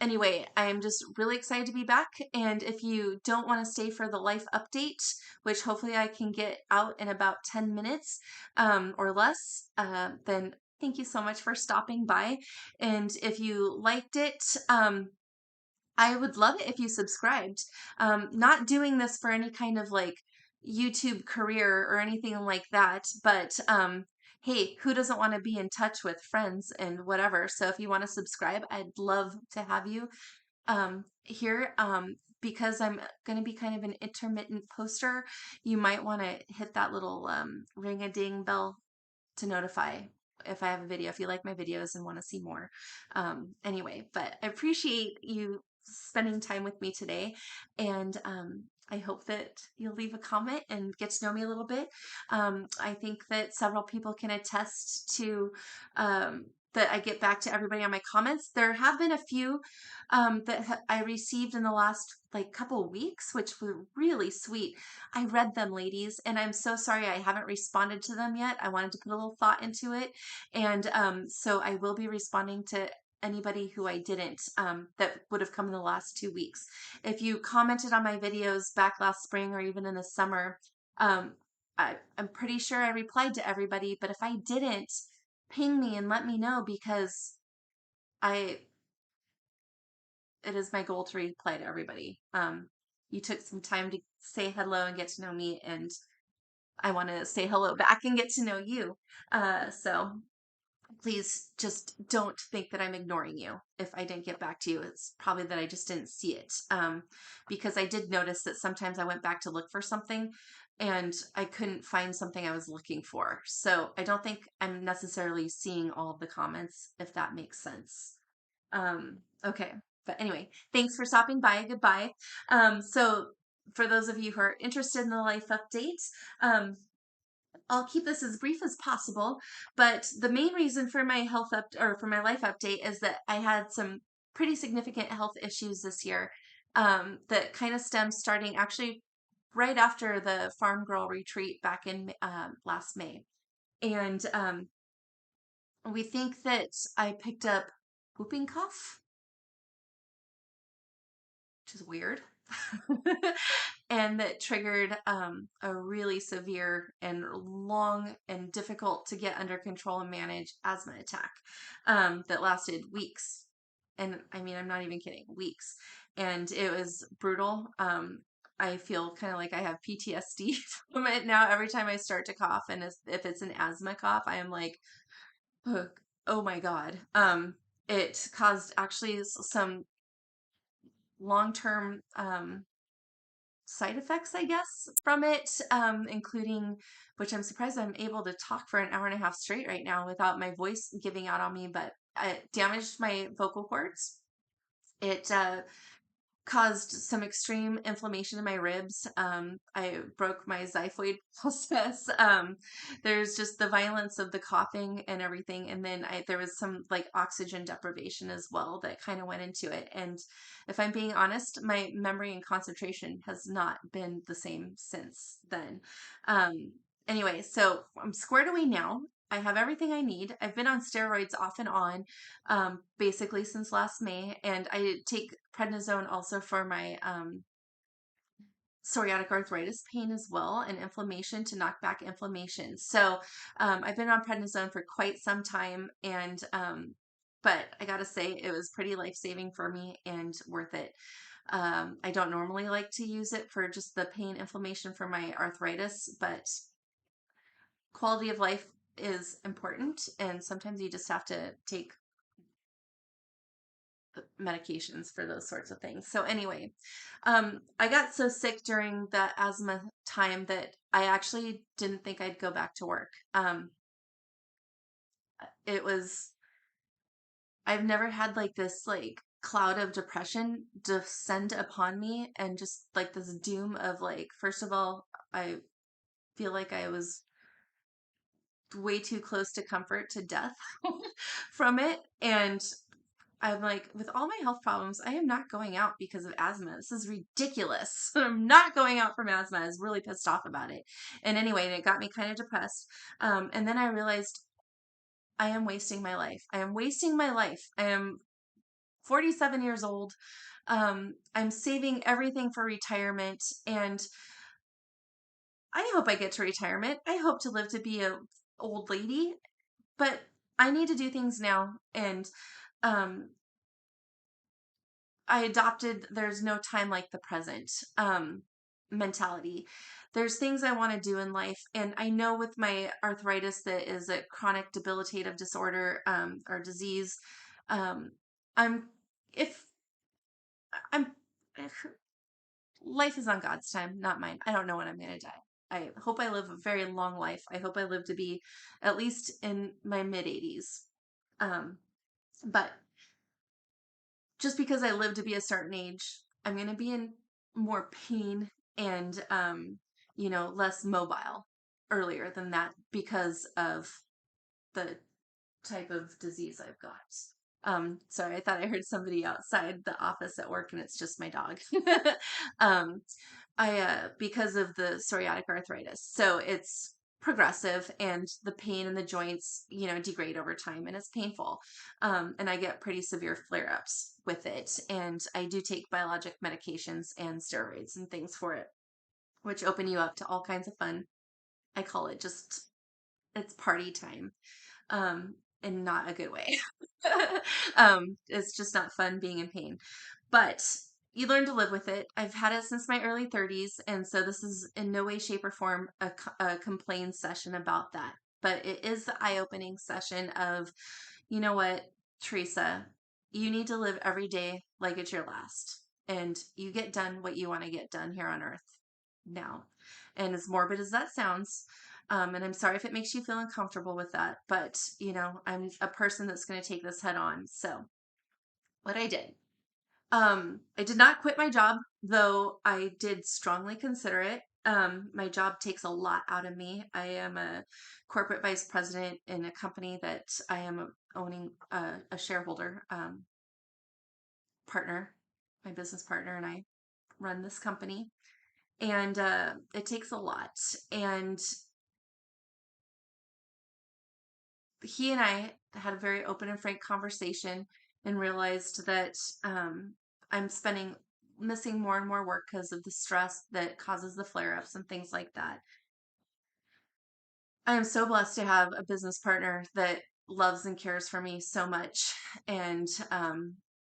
anyway, I'm just really excited to be back. And if you don't want to stay for the life update, which hopefully I can get out in about 10 minutes or less, then thank you so much for stopping by. And if you liked it, I would love it if you subscribed. Not doing this for any kind of like YouTube career or anything like that, but hey, who doesn't want to be in touch with friends and whatever? So if you want to subscribe, I'd love to have you here. Because I'm going to be kind of an intermittent poster, you might want to hit that little ring-a-ding bell to notify if I have a video, if you like my videos and want to see more. Anyway, but I appreciate you spending time with me today, and I hope that you'll leave a comment and get to know me a little bit. I think that several people can attest to that I get back to everybody on my comments. There have been a few that I received in the last like couple weeks, which were really sweet. I read them, ladies, and I'm so sorry I haven't responded to them yet. I wanted to put a little thought into it, and so I will be responding to anybody who I didn't that would have come in the last 2 weeks. If you commented on my videos back last spring or even in the summer, um, I'm pretty sure I replied to everybody, but if I didn't, ping me and let me know, because I it is my goal to reply to everybody. You took some time to say hello and get to know me, and I want to say hello back and get to know you. So please just don't think that I'm ignoring you if I didn't get back to you. It's probably that I just didn't see it. Because I did notice that sometimes I went back to look for something and I couldn't find something I was looking for. So I don't think I'm necessarily seeing all of the comments, if that makes sense. Okay. But anyway, thanks for stopping by. Goodbye. So for those of you who are interested in the life update, I'll keep this as brief as possible, but the main reason for my for my life update is that I had some pretty significant health issues this year, that kind of stemmed starting actually right after the Farm Girl retreat back in last May. And we think that I picked up whooping cough, which is weird. And that triggered a really severe and long and difficult to get under control and manage asthma attack that lasted weeks. And I mean, I'm not even kidding, weeks. And it was brutal. I feel kind of like I have PTSD from it now every time I start to cough. And if it's an asthma cough, I am like, oh my God. It caused actually some long-term side effects, I guess, from it, including, which I'm surprised I'm able to talk for an hour and a half straight right now without my voice giving out on me, but it damaged my vocal cords. It caused some extreme inflammation in my ribs. I broke my xiphoid process. There's just the violence of the coughing and everything. And then there was some like oxygen deprivation as well that kind of went into it. And if I'm being honest, my memory and concentration has not been the same since then. Anyway, so I'm squared away now. I have everything I need. I've been on steroids off and on, basically since last May, and I take prednisone also for my psoriatic arthritis pain as well and inflammation to knock back inflammation. So I've been on prednisone for quite some time, and but I gotta say it was pretty life saving for me and worth it. I don't normally like to use it for just the pain inflammation for my arthritis, but quality of life is important, and sometimes you just have to take medications for those sorts of things. So anyway, I got so sick during the asthma time that I actually didn't think I'd go back to work. It was, I've never had like this like cloud of depression descend upon me, and just like this doom of like, first of all, I feel like I was way too close to comfort to death from it. And I'm like, with all my health problems, I am not going out because of asthma. This is ridiculous. I'm not going out from asthma. I was really pissed off about it. And anyway, and it got me kind of depressed. And then I realized I am wasting my life. I am wasting my life. I am 47 years old. I'm saving everything for retirement. And I hope I get to retirement. I hope to live to be a old lady, but I need to do things now. And um, I adopted there's no time like the present mentality. There's things I want to do in life. And I know with my arthritis that is a chronic debilitative disorder or disease, um, I'm, if I'm, if, life is on God's time, not mine. I don't know when I'm going to die. I hope I live a very long life. I hope I live to be at least in my mid 80s. Um, but just because I live to be a certain age, I'm going to be in more pain and, less mobile earlier than that because of the type of disease I've got. Sorry, I thought I heard somebody outside the office at work, and it's just my dog. um, because of the psoriatic arthritis. So it's progressive, and the pain in the joints, degrade over time, and it's painful. And I get pretty severe flare ups with it. And I do take biologic medications and steroids and things for it, which open you up to all kinds of fun. I call it just, it's party time. In not a good way. It's just not fun being in pain, but you learn to live with it. I've had it since my early 30s, and so this is in no way, shape, or form a complaint session about that. But it is the eye-opening session of, you know what, Teresa, you need to live every day like it's your last, and you get done what you want to get done here on Earth now. And as morbid as that sounds, and I'm sorry if it makes you feel uncomfortable with that, but I'm a person that's going to take this head on. So what I did not quit my job, though I did strongly consider it. My job takes a lot out of me. I am a corporate vice president in a company that I am owning a shareholder partner. My business partner and I run this company, and it takes a lot. And he and I had a very open and frank conversation, and realized that I'm missing more and more work because of the stress that causes the flare ups and things like that. I am so blessed to have a business partner that loves and cares for me so much, and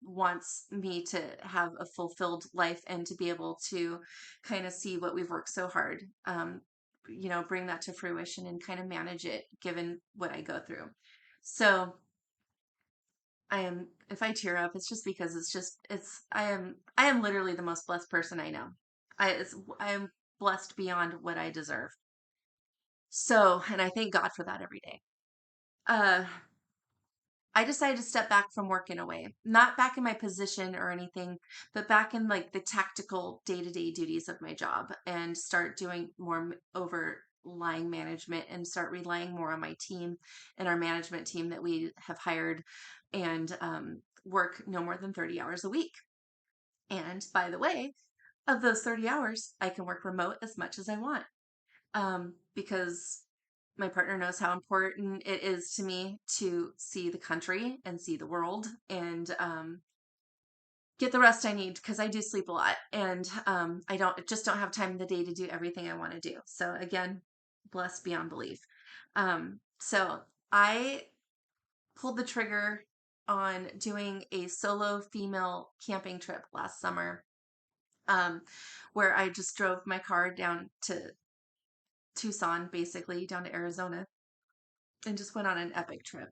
wants me to have a fulfilled life and to be able to kind of see what we've worked so hard, bring that to fruition and kind of manage it given what I go through. So if I tear up, it's just because I am literally the most blessed person I know. I am blessed beyond what I deserve. So, and I thank God for that every day. Uh, I decided to step back from work in a way, not back in my position or anything, but back in like the tactical day-to-day duties of my job, and start doing more overlying management, and start relying more on my team and our management team that we have hired, and work no more than 30 hours a week. And by the way, of those 30 hours, I can work remote as much as I want, because my partner knows how important it is to me to see the country and see the world and get the rest I need because I do sleep a lot and I don't have time in the day to do everything I want to do. So again, blessed beyond belief. So I pulled the trigger on doing a solo female camping trip last summer, um, where I just drove my car down to Tucson, basically down to Arizona, and just went on an epic trip.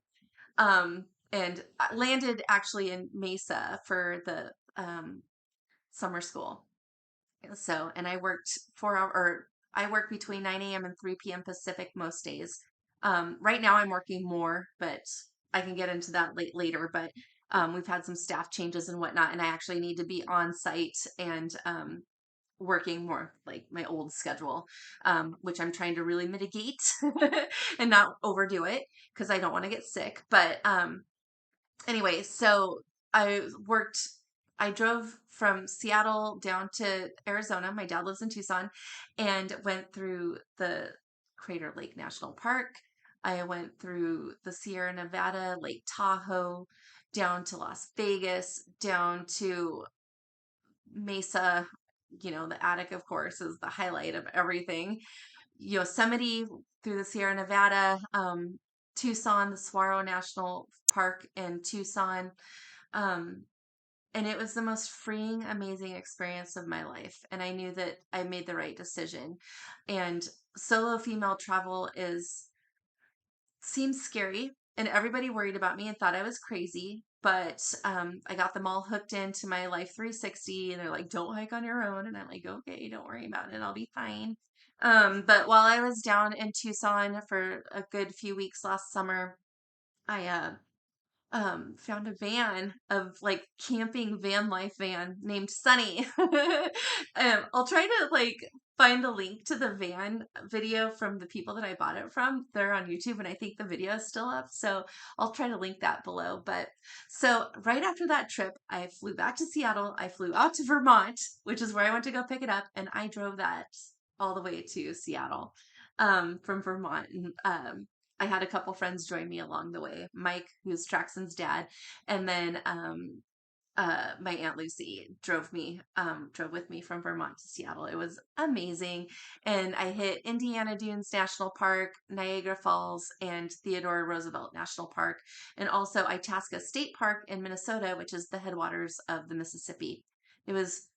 And I landed actually in Mesa for the summer school. So, and I worked 4 hour, or I work between 9 a.m. and 3 p.m. Pacific most days. Right now I'm working more, but I can get into that later. But we've had some staff changes and whatnot, and I actually need to be on site and working more like my old schedule, which I'm trying to really mitigate and not overdo it because I don't want to get sick. But anyway, so I worked, I drove from Seattle down to Arizona. My dad lives in Tucson, and went through the Crater Lake National Park. I went through the Sierra Nevada, Lake Tahoe, down to Las Vegas, down to Mesa. You know, the attic, of course, is the highlight of everything. Yosemite, through the Sierra Nevada, Tucson, the Saguaro National Park in Tucson. Um, and it was the most freeing, amazing experience of my life. And I knew that I made the right decision. And solo female travel seems scary, and everybody worried about me and thought I was crazy. But I got them all hooked into my Life 360, and they're like, "Don't hike on your own." And I'm like, "Okay, don't worry about it. I'll be fine." But while I was down in Tucson for a good few weeks last summer, I found a van of like camping van life van named Sunny. I'll try to like find a link to the van video from the people that I bought it from. They're on YouTube and I think the video is still up. So I'll try to link that below. But so right after that trip, I flew back to Seattle. I flew out to Vermont, which is where I went to go pick it up, and I drove that all the way to Seattle from Vermont. And I had a couple friends join me along the way. Mike, who's Traxon's dad, and then my Aunt Lucy drove with me from Vermont to Seattle. It was amazing. And I hit Indiana Dunes National Park, Niagara Falls, and Theodore Roosevelt National Park, and also Itasca State Park in Minnesota, which is the headwaters of the Mississippi. It was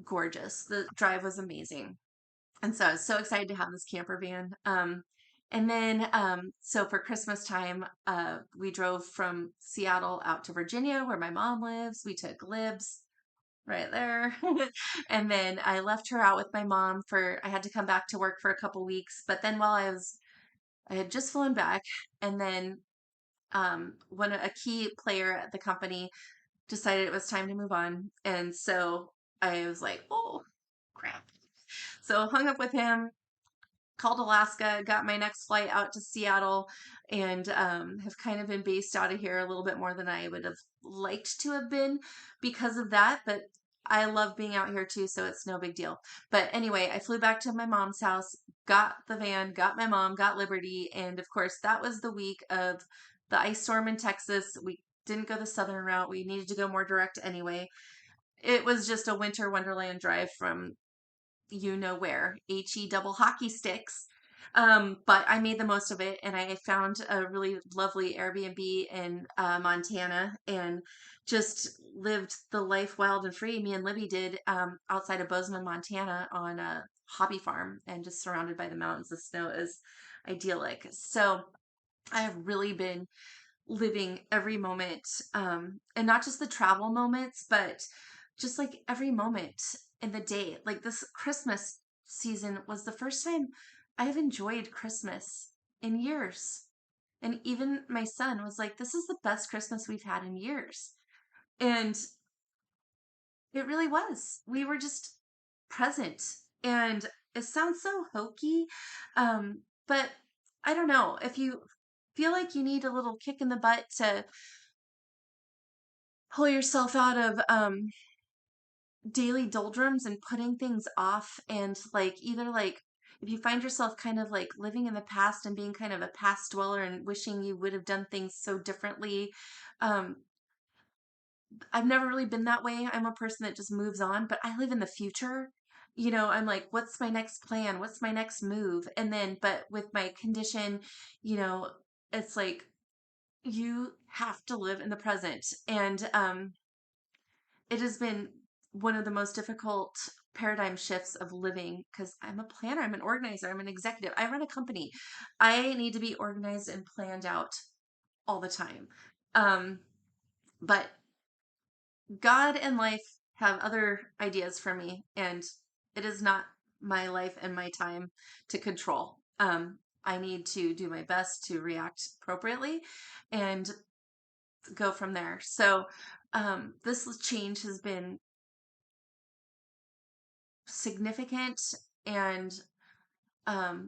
gorgeous. The drive was amazing. And so I was so excited to have this camper van. And then, so for Christmas time, we drove from Seattle out to Virginia, where my mom lives. We took Libs right there. And then I left her out with my mom I had to come back to work for a couple weeks. But then I had just flown back. And then, when a key player at the company decided it was time to move on. And so I was like, oh, crap. So hung up with him, called Alaska, got my next flight out to Seattle, and have kind of been based out of here a little bit more than I would have liked to have been because of that. But I love being out here too, so it's no big deal. But anyway, I flew back to my mom's house, got the van, got my mom, got Liberty, and of course, that was the week of the ice storm in Texas. We didn't go the southern route. We needed to go more direct anyway. It was just a winter wonderland drive from you know where, HE double hockey sticks. But I made the most of it, and I found a really lovely Airbnb in Montana and just lived the life wild and free. Me and Libby did, outside of Bozeman, Montana, on a hobby farm and just surrounded by the mountains. The snow is idyllic. So I have really been living every moment, and not just the travel moments, but just like every moment in the day. Like this Christmas season was the first time I've enjoyed Christmas in years. And even my son was like, "This is the best Christmas we've had in years." And it really was. We were just present. And it sounds so hokey, but I don't know. If you feel like you need a little kick in the butt to pull yourself out of daily doldrums and putting things off, and like either like if you find yourself kind of like living in the past and being kind of a past dweller and wishing you would have done things so differently, um, I've never really been that way. I'm a person that just moves on, but I live in the future. I'm like, what's my next plan? What's my next move? And then, but with my condition, you know, it's like you have to live in the present. And it has been one of the most difficult paradigm shifts of living because I'm a planner, I'm an organizer, I'm an executive, I run a company. I need to be organized and planned out all the time. Um, but God and life have other ideas for me, and it is not my life and my time to control. I need to do my best to react appropriately and go from there. So, this change has been significant and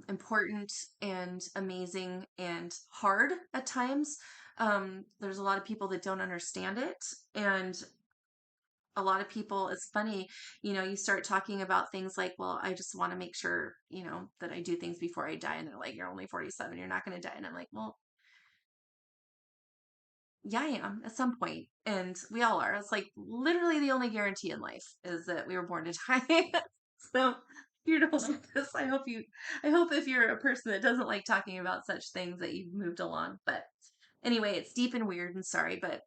important and amazing and hard at times. There's a lot of people that don't understand it, and a lot of people, it's funny, you start talking about things like, well, I just want to make sure, that I do things before I die. And they're like, you're only 47, you're not going to die. And I'm like, well, yeah, I am at some point, and we all are. It's like literally the only guarantee in life is that we were born to die. So if you don't like this, I hope if you're a person that doesn't like talking about such things that you've moved along. But anyway, it's deep and weird and sorry, but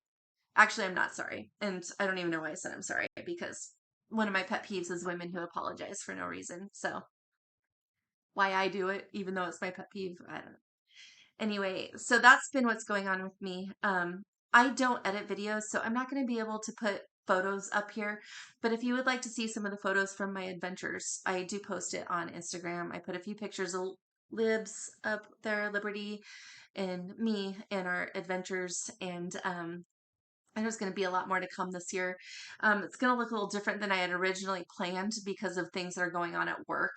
actually, I'm not sorry. And I don't even know why I said I'm sorry because one of my pet peeves is women who apologize for no reason. So why I do it, even though it's my pet peeve, I don't know. Anyway, so that's been what's going on with me. I don't edit videos, so I'm not going to be able to put photos up here. But if you would like to see some of the photos from my adventures, I do post it on Instagram. I put a few pictures of Libs up there, Liberty, and me and our adventures. And there's going to be a lot more to come this year. It's going to look a little different than I had originally planned because of things that are going on at work.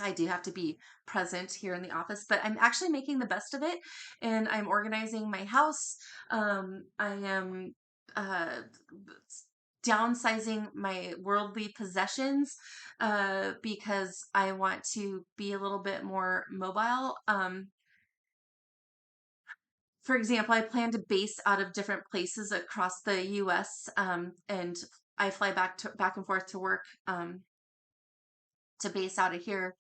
I do have to be present here in the office, but I'm actually making the best of it, and I'm organizing my house. I am uh, downsizing my worldly possessions because I want to be a little bit more mobile. For example, I plan to base out of different places across the U.S. And I fly back and forth to work to base out of here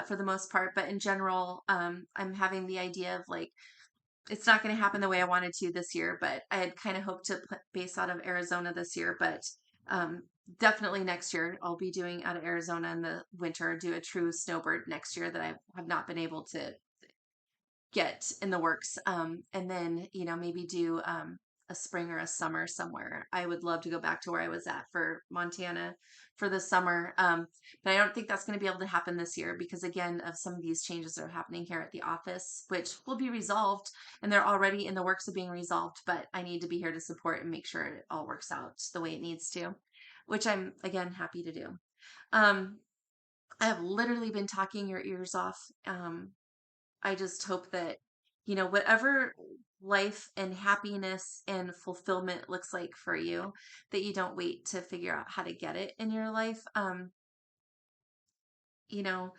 for the most part. But in general, I'm having the idea of like it's not going to happen the way I wanted to this year. But I had kind of hoped to base out of Arizona this year, but um, definitely next year I'll be doing out of Arizona in the winter. Do a true snowbird next year that I have not been able to get in the works. And then, maybe do a spring or a summer somewhere. I would love to go back to where I was at for Montana for the summer. But I don't think that's going to be able to happen this year because, again, of some of these changes that are happening here at the office, which will be resolved and they're already in the works of being resolved. But I need to be here to support and make sure it all works out the way it needs to, which I'm, again, happy to do. Um, I have literally been talking your ears off. I just hope that, whatever life and happiness and fulfillment looks like for you, that you don't wait to figure out how to get it in your life. You know,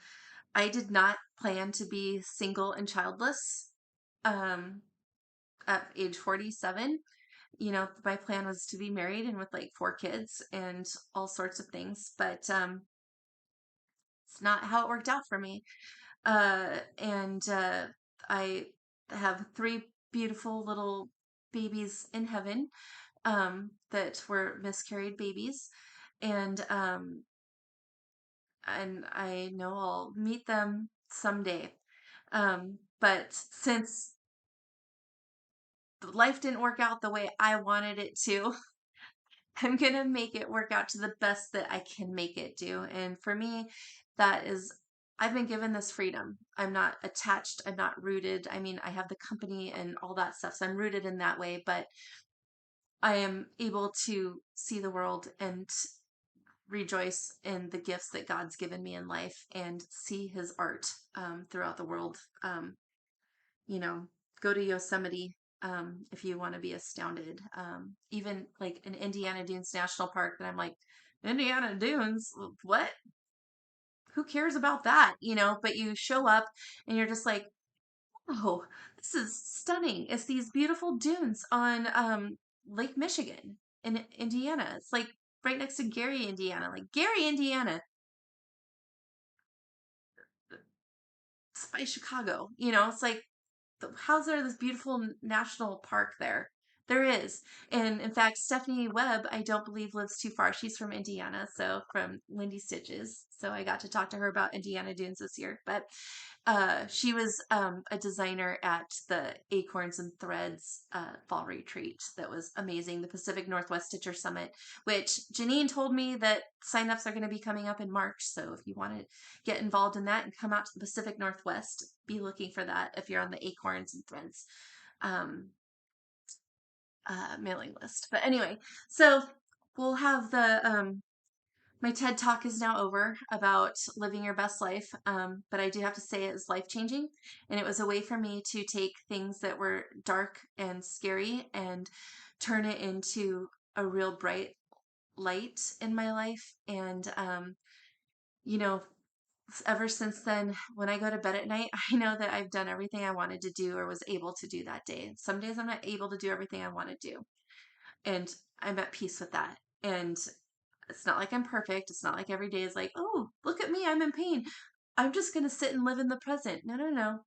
I did not plan to be single and childless at age 47. My plan was to be married and with like 4 kids and all sorts of things, but it's not how it worked out for me. And I have 3 beautiful little babies in heaven that were miscarried babies, and I know I'll meet them someday. But since life didn't work out the way I wanted it to, I'm gonna make it work out to the best that I can make it do. And for me, that is, I've been given this freedom. I'm not attached, I'm not rooted. I mean, I have the company and all that stuff, so I'm rooted in that way, but I am able to see the world and rejoice in the gifts that God's given me in life and see his art throughout the world. You know, go to Yosemite if you want to be astounded. Even like in Indiana Dunes National Park, that I'm like, Indiana Dunes, what? who cares about that, but you show up and you're just like, oh, this is stunning. It's these beautiful dunes on Lake Michigan in Indiana. It's like right next to Gary, Indiana. Like Gary, Indiana, it's by Chicago. It's like, how's there this beautiful national park there? There is. And in fact, Stephanie Webb, I don't believe lives too far. She's from Indiana, so from Lindy Stitches. So I got to talk to her about Indiana Dunes this year. But she was a designer at the Acorns and Threads fall retreat that was amazing, the Pacific Northwest Stitcher Summit, which Janine told me that signups are going to be coming up in March. So if you want to get involved in that and come out to the Pacific Northwest, be looking for that if you're on the Acorns and Threads um, mailing list. But anyway, so we'll have my TED talk is now over about living your best life, but I do have to say it was life-changing, and it was a way for me to take things that were dark and scary and turn it into a real bright light in my life. And, you know, ever since then, when I go to bed at night, I know that I've done everything I wanted to do or was able to do that day. Some days I'm not able to do everything I want to do, and I'm at peace with that. And it's not like I'm perfect. It's not like every day is like, oh, look at me, I'm in pain. I'm just going to sit and live in the present. No, no, no.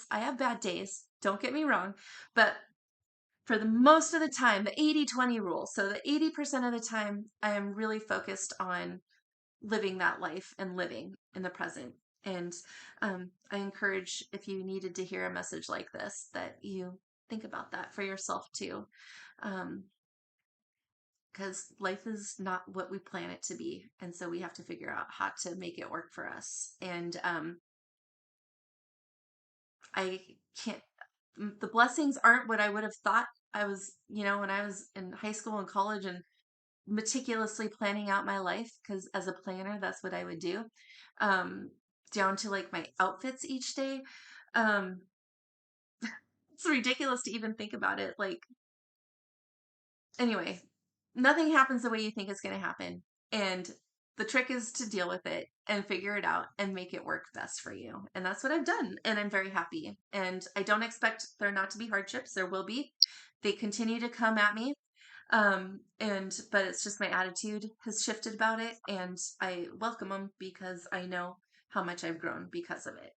I have bad days. Don't get me wrong. But for the most of the time, the 80-20 rule. So the 80% of the time, I am really focused on living that life and living in the present. And I encourage, if you needed to hear a message like this, that you think about that for yourself too. Because life is not what we plan it to be. And so we have to figure out how to make it work for us. And I can't, the blessings aren't what I would have thought I was, when I was in high school and college and meticulously planning out my life. Because as a planner, that's what I would do, down to like my outfits each day. Um, it's ridiculous to even think about it. Like, anyway, nothing happens the way you think it's going to happen. And the trick is to deal with it and figure it out and make it work best for you. And that's what I've done. And I'm very happy. And I don't expect there not to be hardships. There will be. They continue to come at me. But it's just my attitude has shifted about it. And I welcome them because I know how much I've grown because of it.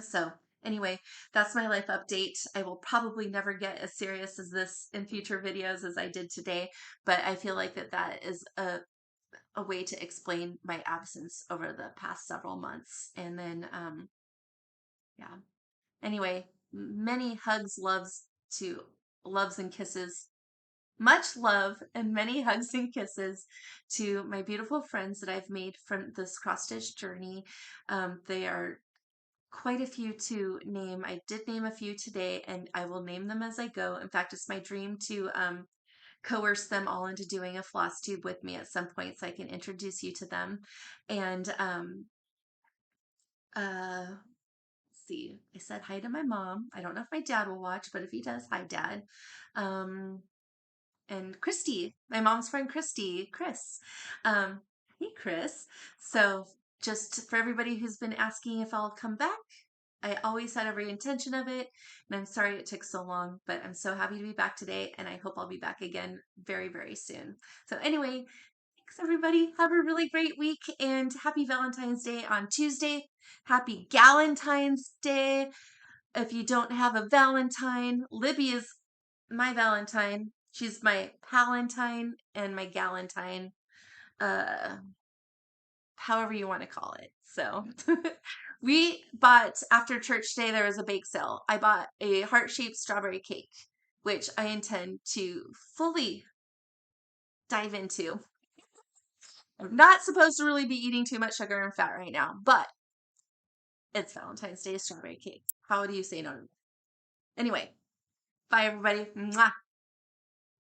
So anyway, that's my life update. I will probably never get as serious as this in future videos as I did today, but I feel like that is a way to explain my absence over the past several months. And then, yeah. Anyway, many hugs, loves and kisses. Much love and many hugs and kisses to my beautiful friends that I've made from this cross stitch journey. They are quite a few to name. I did name a few today, and I will name them as I go. In fact, it's my dream to coerce them all into doing a floss tube with me at some point so I can introduce you to them. And let's see, I said hi to my mom. I don't know if my dad will watch, but if he does, hi, Dad. And Christy, my mom's friend Christy, Chris. Hey, Chris. So just for everybody who's been asking if I'll come back, I always had every intention of it, and I'm sorry it took so long, but I'm so happy to be back today, and I hope I'll be back again very, very soon. So anyway, thanks everybody. Have a really great week, and happy Valentine's Day on Tuesday. Happy Galentine's Day. If you don't have a Valentine, Libby is my Valentine. She's my Palentine and my Galentine. Uh, However you want to call it. So we bought, after church day, there was a bake sale. I bought a heart-shaped strawberry cake, which I intend to fully dive into. I'm not supposed to really be eating too much sugar and fat right now, but it's Valentine's Day strawberry cake. How do you say no? Anyway, bye everybody. Mwah.